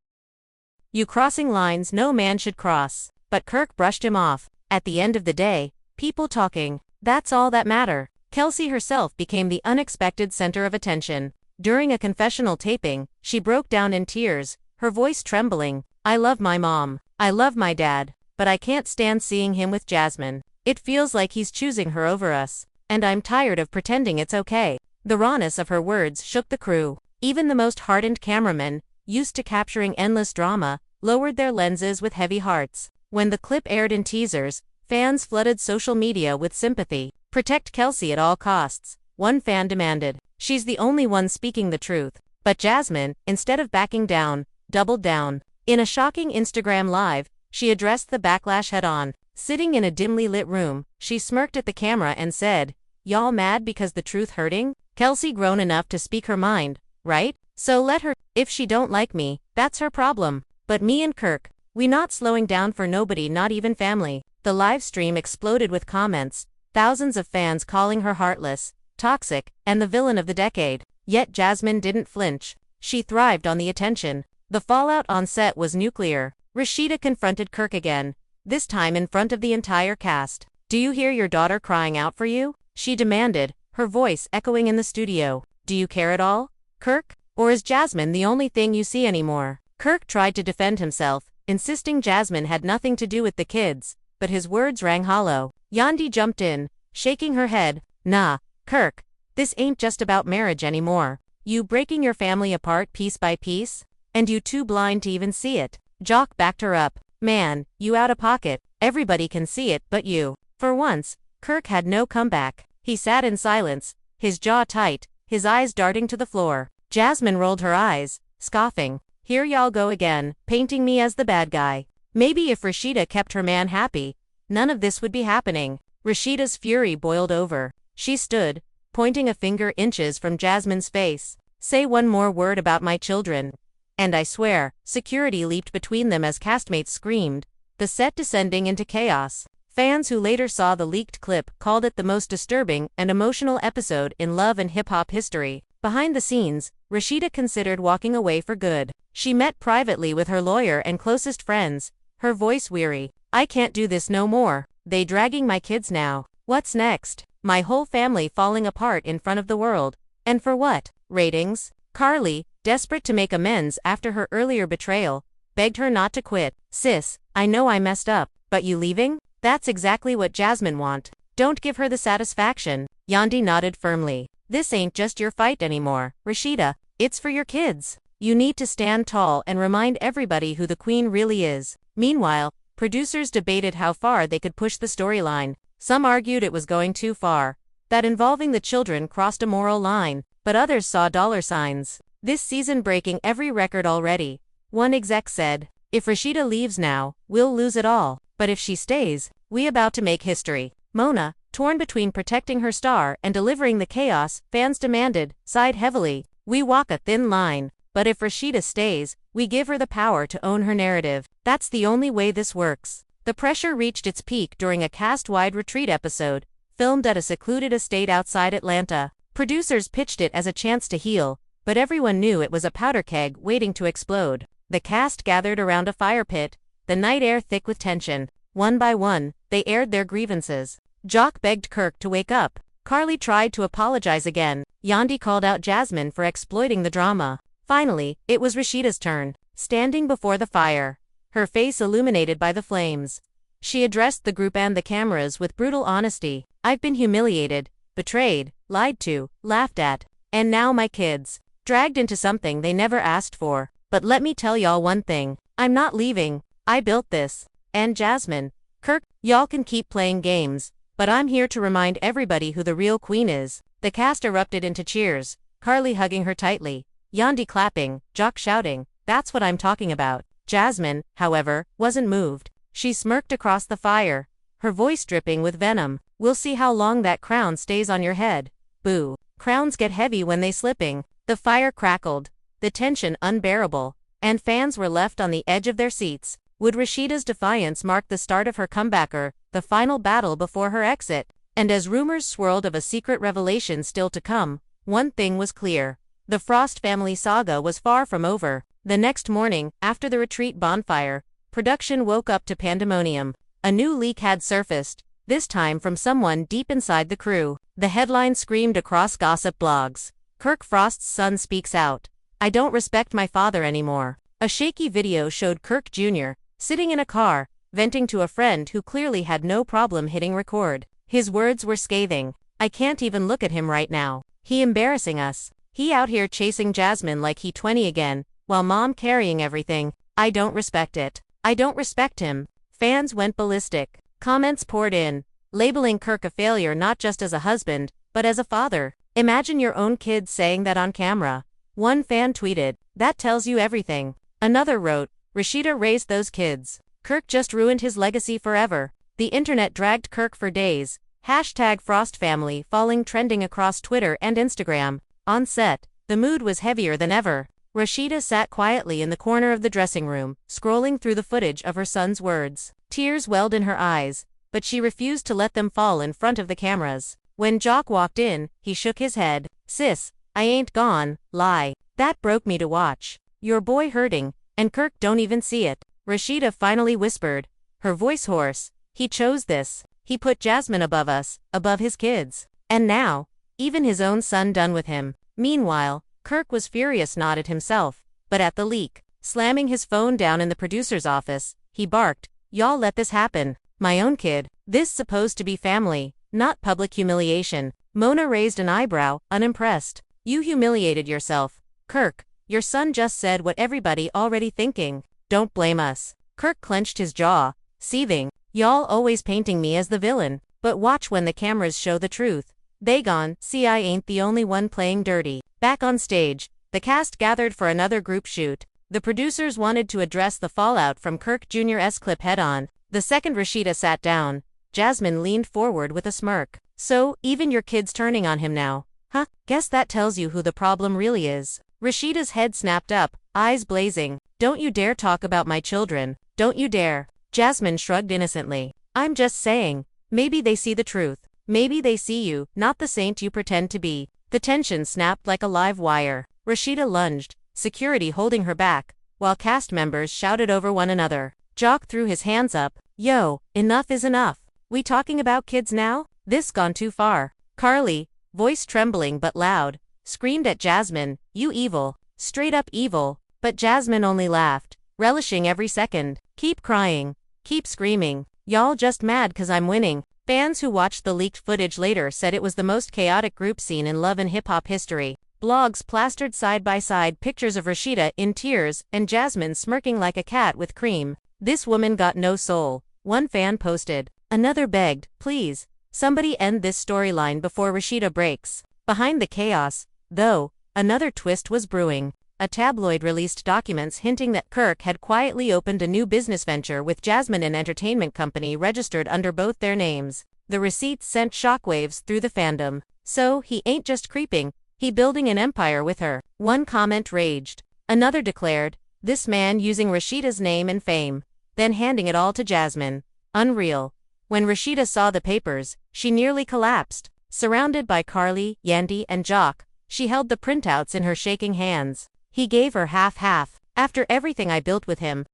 You crossing lines no man should cross. But Kirk brushed him off. At the end of the day, people talking. That's all that matter. Kelsey herself became the unexpected center of attention. During a confessional taping, she broke down in tears, her voice trembling. I love my mom. I love my dad. But I can't stand seeing him with Jasmine. It feels like he's choosing her over us. And I'm tired of pretending it's okay. The rawness of her words shook the crew. Even the most hardened cameramen, used to capturing endless drama, lowered their lenses with heavy hearts. When the clip aired in teasers, fans flooded social media with sympathy. Protect Kelsey at all costs, one fan demanded. She's the only one speaking the truth. But Jasmine, instead of backing down, doubled down. In a shocking Instagram live, she addressed the backlash head-on. Sitting in a dimly lit room, she smirked at the camera and said, "Y'all mad because the truth hurting? Kelsey grown enough to speak her mind, right? So let her. If she don't like me, that's her problem. But me and Kirk, we not slowing down for nobody, not even family." The live stream exploded with comments, thousands of fans calling her heartless, toxic, and the villain of the decade. Yet Jasmine didn't flinch. She thrived on the attention. The fallout on set was nuclear. Rasheeda confronted Kirk again, this time in front of the entire cast. "Do you hear your daughter crying out for you?" she demanded, her voice echoing in the studio. "Do you care at all, Kirk? Or is Jasmine the only thing you see anymore?" Kirk tried to defend himself, insisting Jasmine had nothing to do with the kids, but his words rang hollow. Yandi jumped in, shaking her head. "Nah, Kirk, this ain't just about marriage anymore. You breaking your family apart piece by piece? And you too blind to even see it." Jock backed her up. "Man, you out of pocket. Everybody can see it but you." For once, Kirk had no comeback. He sat in silence, his jaw tight, his eyes darting to the floor. Jasmine rolled her eyes, scoffing. "Here y'all go again, painting me as the bad guy. Maybe if Rasheeda kept her man happy, none of this would be happening." Rasheeda's fury boiled over. She stood, pointing a finger inches from Jasmine's face. "Say one more word about my children, and I swear." Security leaped between them as castmates screamed, the set descending into chaos. Fans who later saw the leaked clip called it the most disturbing and emotional episode in love and hip-hop history. Behind the scenes, Rasheeda considered walking away for good. She met privately with her lawyer and closest friends, her voice weary. "I can't do this no more. They dragging my kids now. What's next? My whole family falling apart in front of the world. And for what? Ratings?" Carly, desperate to make amends after her earlier betrayal, begged her not to quit. "Sis, I know I messed up, but you leaving? That's exactly what Jasmine want. Don't give her the satisfaction." Yandi nodded firmly. "This ain't just your fight anymore, Rasheeda. It's for your kids. You need to stand tall and remind everybody who the queen really is." Meanwhile, producers debated how far they could push the storyline. Some argued it was going too far, that involving the children crossed a moral line, but others saw dollar signs. "This season breaking every record already." One exec said, "If Rasheeda leaves now, we'll lose it all. But if she stays, we about to make history." Mona, torn between protecting her star and delivering the chaos fans demanded, sighed heavily. "We walk a thin line, but if Rasheeda stays, we give her the power to own her narrative. That's the only way this works." The pressure reached its peak during a cast-wide retreat episode, filmed at a secluded estate outside Atlanta. Producers pitched it as a chance to heal, but everyone knew it was a powder keg waiting to explode. The cast gathered around a fire pit, the night air thick with tension. One by one, they aired their grievances. Jock begged Kirk to wake up. Carly tried to apologize again. Yandi called out Jasmine for exploiting the drama. Finally, it was Rasheeda's turn. Standing before the fire, her face illuminated by the flames, she addressed the group and the cameras with brutal honesty. "I've been humiliated, betrayed, lied to, laughed at, and now my kids, dragged into something they never asked for. But let me tell y'all one thing, I'm not leaving. I built this. And Jasmine, Kirk, y'all can keep playing games, but I'm here to remind everybody who the real queen is." The cast erupted into cheers, Carly hugging her tightly, Yandi clapping, Jock shouting, "That's what I'm talking about." Jasmine, however, wasn't moved. She smirked across the fire, her voice dripping with venom. "We'll see how long that crown stays on your head. Boo. Crowns get heavy when they slipping." The fire crackled, the tension unbearable, and fans were left on the edge of their seats. Would Rasheeda's defiance mark the start of her comeback, or the final battle before her exit. And as rumors swirled of a secret revelation still to come, one thing was clear. The Frost family saga was far from over. The next morning, after the retreat bonfire, production woke up to pandemonium. A new leak had surfaced, this time from someone deep inside the crew. The headline screamed across gossip blogs. Kirk Frost's son speaks out. I don't respect my father anymore. A shaky video showed Kirk Jr. sitting in a car, venting to a friend who clearly had no problem hitting record. His words were scathing. I can't even look at him right now. He embarrassing us. He out here chasing Jasmine like he 20 again, while mom carrying everything. I don't respect it. I don't respect him. Fans went ballistic. Comments poured in, labeling Kirk a failure not just as a husband, but as a father. Imagine your own kids saying that on camera. One fan tweeted, that tells you everything. Another wrote, Rasheeda raised those kids. Kirk just ruined his legacy forever. The internet dragged Kirk for days. #FrostFamily falling trending across Twitter and Instagram. On set, the mood was heavier than ever. Rasheeda sat quietly in the corner of the dressing room, scrolling through the footage of her son's words. Tears welled in her eyes, but she refused to let them fall in front of the cameras. When Jock walked in, he shook his head. Sis, I ain't gone, lie. That broke me to watch. Your boy hurting, and Kirk don't even see it. Rasheeda finally whispered, her voice hoarse. He chose this. He put Jasmine above us, above his kids. And now, even his own son done with him. Meanwhile, Kirk was furious not at himself, but at the leak. Slamming his phone down in the producer's office, he barked, y'all let this happen. My own kid. This supposed to be family, not public humiliation. Mona raised an eyebrow, unimpressed. You humiliated yourself. Kirk, your son just said what everybody already thinking. Don't blame us. Kirk clenched his jaw, seething. Y'all always painting me as the villain, but watch when the cameras show the truth. They gone, see I ain't the only one playing dirty. Back on stage, the cast gathered for another group shoot. The producers wanted to address the fallout from Kirk Jr.'s clip head-on. The second Rasheeda sat down, Jasmine leaned forward with a smirk. So, even your kid's turning on him now. Huh, guess that tells you who the problem really is. Rasheeda's head snapped up, eyes blazing. Don't you dare talk about my children. Don't you dare. Jasmine shrugged innocently. I'm just saying, maybe they see the truth. Maybe they see you, not the saint you pretend to be. The tension snapped like a live wire. Rasheeda lunged, security holding her back, while cast members shouted over one another. Jock threw his hands up. Yo, enough is enough. We talking about kids now? This gone too far. Carly, voice trembling but loud, screamed at Jasmine, you evil. Straight up evil. But Jasmine only laughed, relishing every second. Keep crying. Keep screaming. Y'all just mad 'cause I'm winning. Fans who watched the leaked footage later said it was the most chaotic group scene in love and hip-hop history. Blogs plastered side-by-side pictures of Rasheeda in tears and Jasmine smirking like a cat with cream. This woman got no soul, one fan posted. Another begged, please, somebody end this storyline before Rasheeda breaks. Behind the chaos, though, another twist was brewing. A tabloid released documents hinting that Kirk had quietly opened a new business venture with Jasmine, an entertainment company registered under both their names. The receipts sent shockwaves through the fandom. So, he ain't just creeping, he building an empire with her. One comment raged. Another declared, this man using Rasheeda's name and fame, then handing it all to Jasmine. Unreal. When Rasheeda saw the papers, she nearly collapsed. Surrounded by Carly, Yandy, and Jock, she held the printouts in her shaking hands. He gave her half-half. After everything I built with him.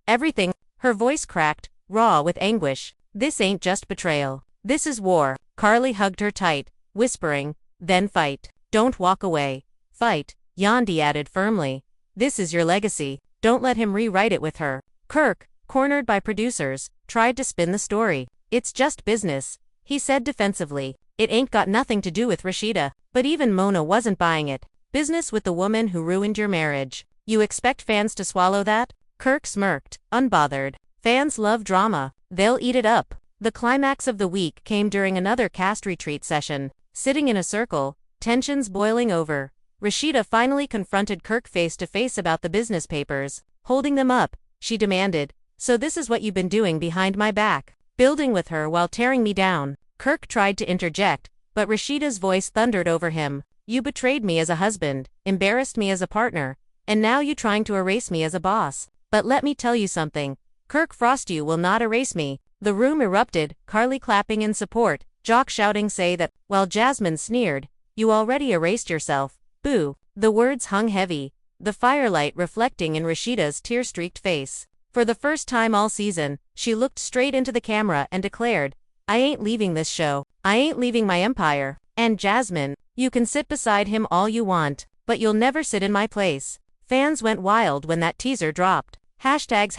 Everything. Her voice cracked, raw with anguish. This ain't just betrayal. This is war. Carly hugged her tight, whispering, then fight. Don't walk away. Fight. Yandy added firmly. This is your legacy. Don't let him rewrite it with her. Kirk, cornered by producers, tried to spin the story. It's just business, he said defensively. It ain't got nothing to do with Rasheeda. But even Mona wasn't buying it. Business with the woman who ruined your marriage. You expect fans to swallow that? Kirk smirked, unbothered. Fans love drama. They'll eat it up. The climax of the week came during another cast retreat session. Sitting in a circle, tensions boiling over, Rasheeda finally confronted Kirk face to face about the business papers. Holding them up, she demanded, so this is what you've been doing behind my back. Building with her while tearing me down. Kirk tried to interject, but Rasheeda's voice thundered over him. You betrayed me as a husband, embarrassed me as a partner, and now you trying to erase me as a boss. But let me tell you something. Kirk Frost, you will not erase me. The room erupted, Carly clapping in support, Jock shouting say that, while Jasmine sneered, you already erased yourself. Boo. The words hung heavy, the firelight reflecting in Rasheeda's tear-streaked face. For the first time all season, she looked straight into the camera and declared, I ain't leaving this show. I ain't leaving my empire. And Jasmine, you can sit beside him all you want, but you'll never sit in my place. Fans went wild when that teaser dropped. Hashtags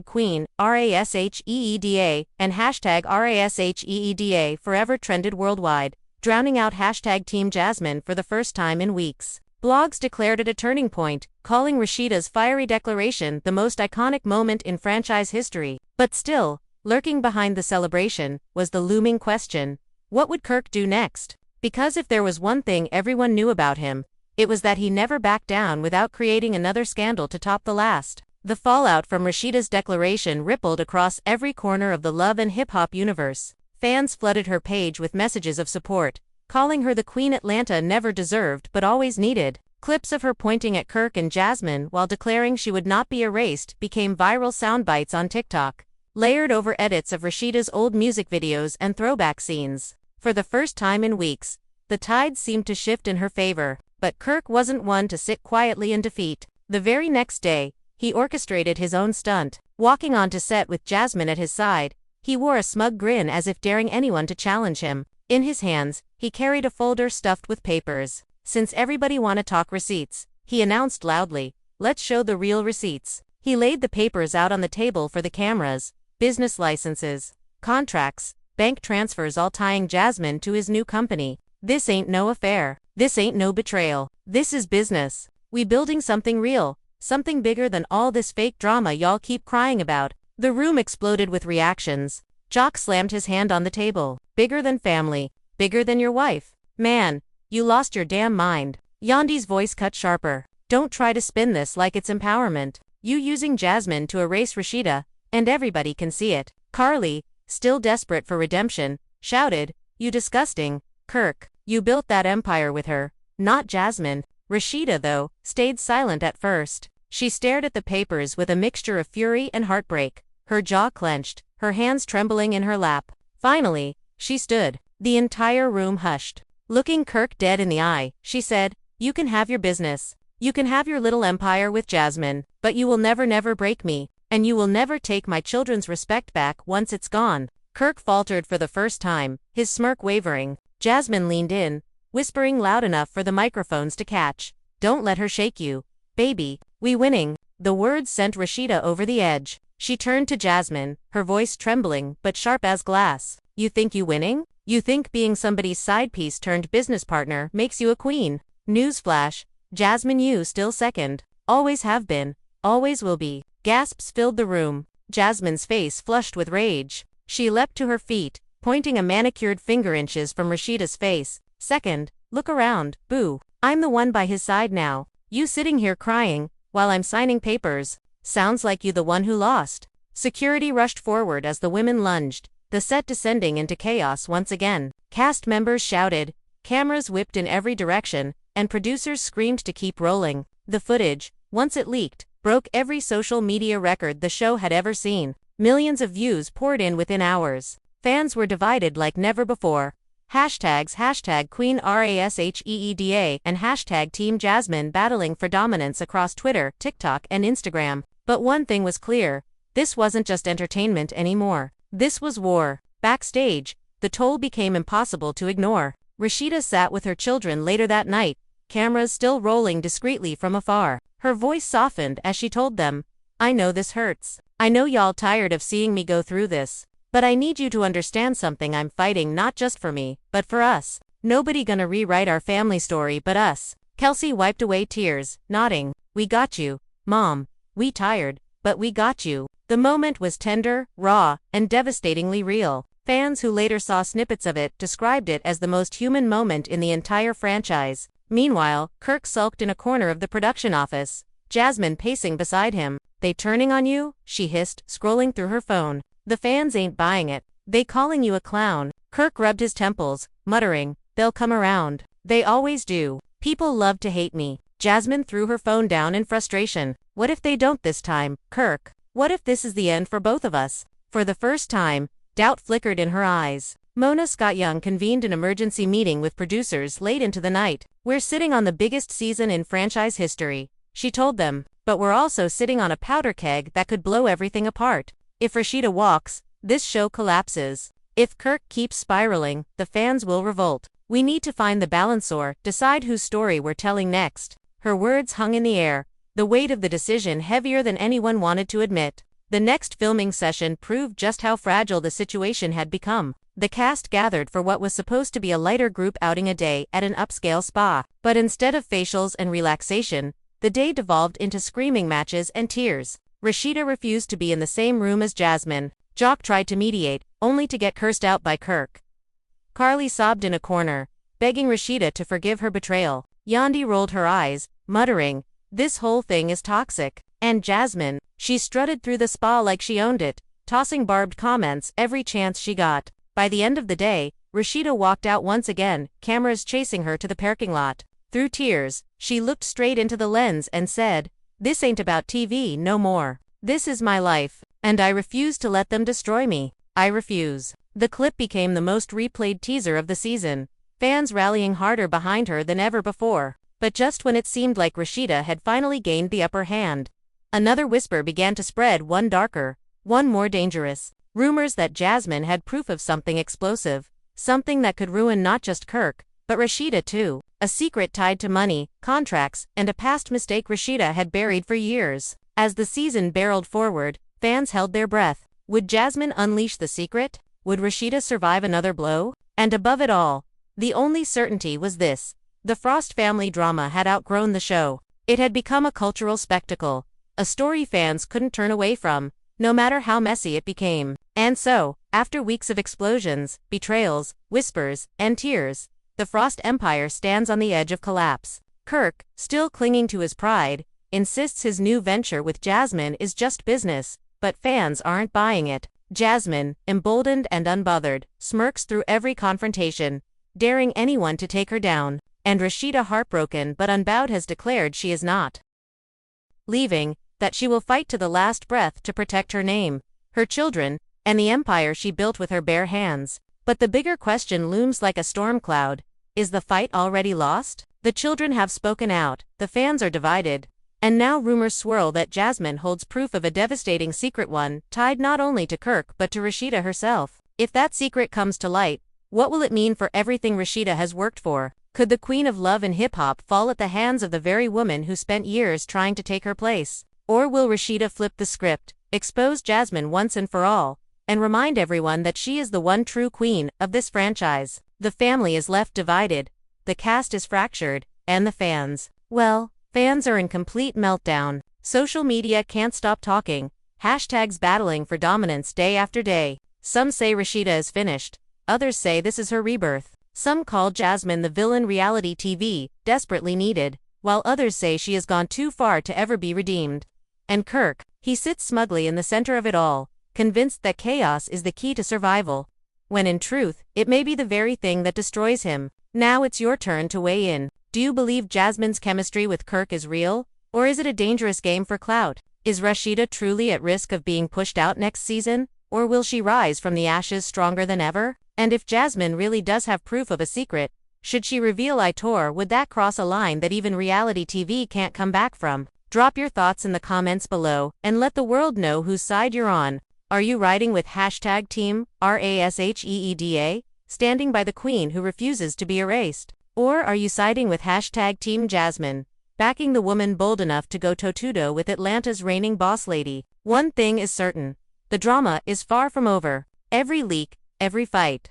#Queen, RASHEEDA, and hashtag RASHEEDA forever trended worldwide, drowning out hashtag Team Jasmine for the first time in weeks. Blogs declared it a turning point, calling Rasheeda's fiery declaration the most iconic moment in franchise history. But still, lurking behind the celebration, was the looming question. What would Kirk do next? Because if there was one thing everyone knew about him, it was that he never backed down without creating another scandal to top the last. The fallout from Rasheeda's declaration rippled across every corner of the love and hip-hop universe. Fans flooded her page with messages of support, calling her the queen Atlanta never deserved but always needed. Clips of her pointing at Kirk and Jasmine while declaring she would not be erased became viral soundbites on TikTok, layered over edits of Rasheeda's old music videos and throwback scenes. For the first time in weeks, the tide seemed to shift in her favor, but Kirk wasn't one to sit quietly in defeat. The very next day, he orchestrated his own stunt. Walking onto set with Jasmine at his side, he wore a smug grin as if daring anyone to challenge him. In his hands, he carried a folder stuffed with papers. Since everybody wanna talk receipts, he announced loudly, let's show the real receipts. He laid the papers out on the table for the cameras, business licenses, contracts, bank transfers all tying Jasmine to his new company. This ain't no affair. This ain't no betrayal. This is business. We building something real, something bigger than all this fake drama y'all keep crying about. The room exploded with reactions. Jock slammed his hand on the table. Bigger than family. Bigger than your wife. Man, you lost your damn mind. Yondi's voice cut sharper. Don't try to spin this like it's empowerment. You using Jasmine to erase Rasheeda, and everybody can see it. Carly, still desperate for redemption, shouted, you disgusting, Kirk. You built that empire with her, not Jasmine. Rasheeda, though, stayed silent at first. She stared at the papers with a mixture of fury and heartbreak, her jaw clenched, her hands trembling in her lap. Finally, she stood. The entire room hushed. Looking Kirk dead in the eye, she said, you can have your business. You can have your little empire with Jasmine, but you will never break me, and you will never take my children's respect back once it's gone. Kirk faltered for the first time, his smirk wavering. Jasmine leaned in, whispering loud enough for the microphones to catch. Don't let her shake you. Baby, we winning. The words sent Rasheeda over the edge. She turned to Jasmine, her voice trembling but sharp as glass. You think you winning? You think being somebody's side piece turned business partner makes you a queen? Newsflash, Jasmine, you still second. Always have been. Always will be. Gasps filled the room. Jasmine's face flushed with rage. She leapt to her feet, pointing a manicured finger inches from Rasheeda's face. Second, look around, boo. I'm the one by his side now. You sitting here crying, while I'm signing papers. Sounds like you the one who lost. Security rushed forward as the women lunged, the set descending into chaos once again. Cast members shouted, cameras whipped in every direction, and producers screamed to keep rolling. The footage, once it leaked, broke every social media record the show had ever seen. Millions of views poured in within hours. Fans were divided like never before. Hashtags #Queen RASHEEDA and hashtag Team Jasmine battling for dominance across Twitter, TikTok, and Instagram. But one thing was clear, this wasn't just entertainment anymore. This was war. Backstage, the toll became impossible to ignore. Rasheeda sat with her children later that night, cameras still rolling discreetly from afar. Her voice softened as she told them, I know this hurts. I know y'all tired of seeing me go through this. But I need you to understand something. I'm fighting not just for me, but for us. Nobody gonna rewrite our family story but us. Kelsey wiped away tears, nodding. We got you, Mom. We tired, but we got you. The moment was tender, raw, and devastatingly real. Fans who later saw snippets of it described it as the most human moment in the entire franchise. Meanwhile, Kirk sulked in a corner of the production office, Jasmine pacing beside him. They turning on you? She hissed, scrolling through her phone. The fans ain't buying it. They calling you a clown. Kirk rubbed his temples, muttering, they'll come around. They always do. People love to hate me. Jasmine threw her phone down in frustration. What if they don't this time, Kirk? What if this is the end for both of us? For the first time, doubt flickered in her eyes. Mona Scott-Young convened an emergency meeting with producers late into the night. "We're sitting on the biggest season in franchise history," she told them, "but we're also sitting on a powder keg that could blow everything apart. If Rasheeda walks, this show collapses. If Kirk keeps spiraling, the fans will revolt. We need to find the balance or decide whose story we're telling next." Her words hung in the air, the weight of the decision heavier than anyone wanted to admit. The next filming session proved just how fragile the situation had become. The cast gathered for what was supposed to be a lighter group outing a day at an upscale spa. But instead of facials and relaxation, the day devolved into screaming matches and tears. Rasheeda refused to be in the same room as Jasmine. Jock tried to mediate, only to get cursed out by Kirk. Carly sobbed in a corner, begging Rasheeda to forgive her betrayal. Yandi rolled her eyes, muttering, "This whole thing is toxic." And Jasmine, she strutted through the spa like she owned it, tossing barbed comments every chance she got. By the end of the day, Rasheeda walked out once again, cameras chasing her to the parking lot. Through tears, she looked straight into the lens and said, "This ain't about TV no more. This is my life, and I refuse to let them destroy me. I refuse." The clip became the most replayed teaser of the season, fans rallying harder behind her than ever before. But just when it seemed like Rasheeda had finally gained the upper hand, another whisper began to spread, one darker, one more dangerous. Rumors that Jasmine had proof of something explosive, something that could ruin not just Kirk, but Rasheeda too. A secret tied to money, contracts, and a past mistake Rasheeda had buried for years. As the season barreled forward, fans held their breath. Would Jasmine unleash the secret? Would Rasheeda survive another blow? And above it all, the only certainty was this: the Frost family drama had outgrown the show. It had become a cultural spectacle, a story fans couldn't turn away from, no matter how messy it became. And so, after weeks of explosions, betrayals, whispers, and tears, the Frost Empire stands on the edge of collapse. Kirk, still clinging to his pride, insists his new venture with Jasmine is just business, but fans aren't buying it. Jasmine, emboldened and unbothered, smirks through every confrontation, daring anyone to take her down. And Rasheeda, heartbroken but unbowed, has declared she is not leaving, that she will fight to the last breath to protect her name, her children, and the empire she built with her bare hands. But the bigger question looms like a storm cloud. Is the fight already lost? The children have spoken out, the fans are divided, and now rumors swirl that Jasmine holds proof of a devastating secret, one tied not only to Kirk but to Rasheeda herself. If that secret comes to light, what will it mean for everything Rasheeda has worked for? Could the queen of love and hip-hop fall at the hands of the very woman who spent years trying to take her place? Or will Rasheeda flip the script, expose Jasmine once and for all, and remind everyone that she is the one true queen of this franchise? The family is left divided, the cast is fractured, and the fans, well, fans are in complete meltdown. Social media can't stop talking, hashtags battling for dominance day after day. Some say Rasheeda is finished, others say this is her rebirth. Some call Jasmine the villain reality TV desperately needed, while others say she has gone too far to ever be redeemed. And Kirk, he sits smugly in the center of it all, convinced that chaos is the key to survival, when in truth, it may be the very thing that destroys him. Now it's your turn to weigh in. Do you believe Jasmine's chemistry with Kirk is real, or is it a dangerous game for clout? Is Rasheeda truly at risk of being pushed out next season, or will she rise from the ashes stronger than ever? And if Jasmine really does have proof of a secret, should she reveal it, or would that cross a line that even reality TV can't come back from? Drop your thoughts in the comments below, and let the world know whose side you're on. Are you riding with hashtag Team Rasheeda, standing by the queen who refuses to be erased? Or are you siding with hashtag Team Jasmine, backing the woman bold enough to go toe-to-toe with Atlanta's reigning boss lady? One thing is certain: the drama is far from over. Every leak, every fight,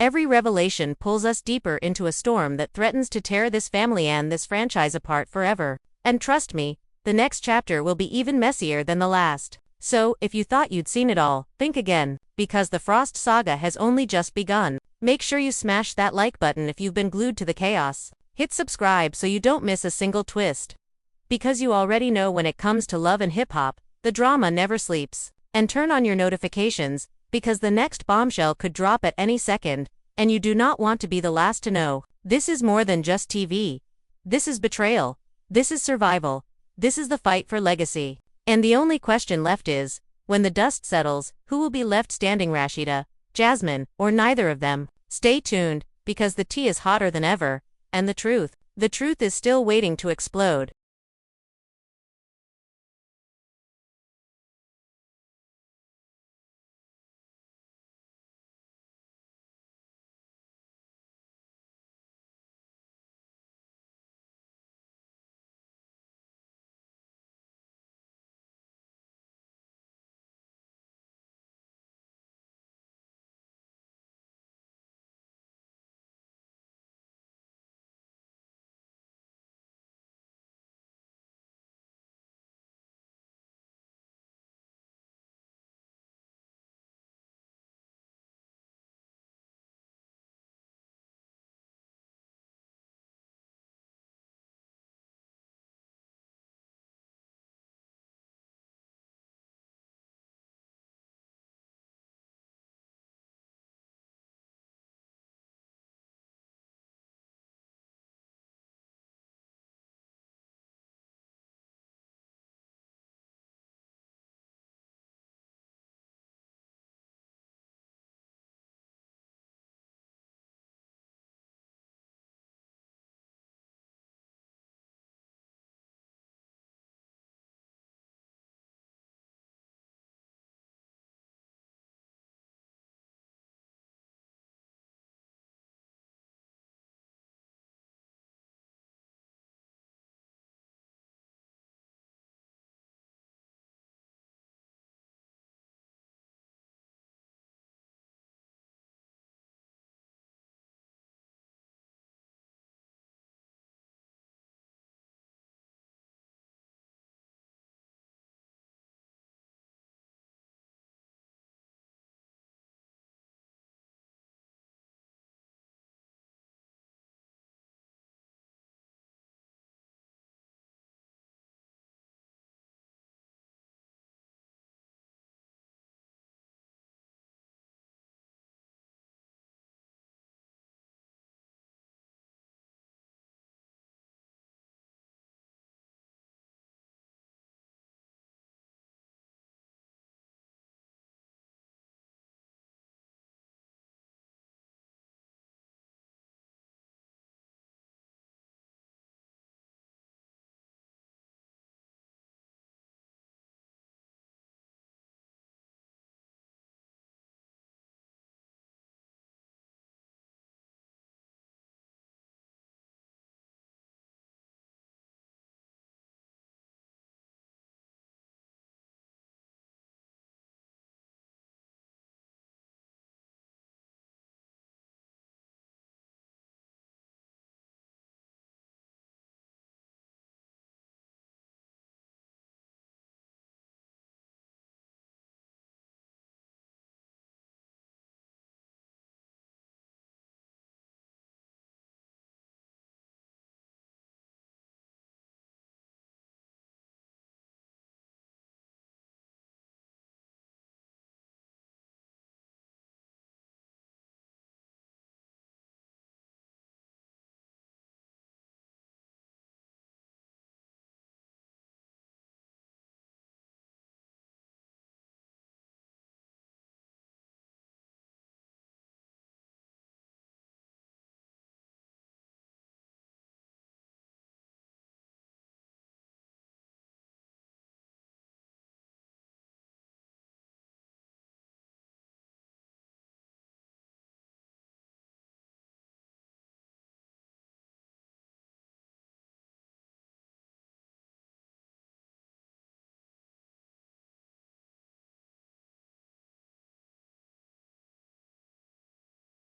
every revelation pulls us deeper into a storm that threatens to tear this family and this franchise apart forever. And trust me, the next chapter will be even messier than the last. So, if you thought you'd seen it all, think again, because the Frost saga has only just begun. Make sure you smash that like button if you've been glued to the chaos. Hit subscribe so you don't miss a single twist. Because you already know when it comes to love and hip-hop, the drama never sleeps. And turn on your notifications, because the next bombshell could drop at any second, and you do not want to be the last to know. This is more than just TV. This is betrayal. This is survival. This is the fight for legacy. And the only question left is, when the dust settles, who will be left standing, Rasheeda, Jasmine, or neither of them? Stay tuned, because the tea is hotter than ever, and the truth is still waiting to explode.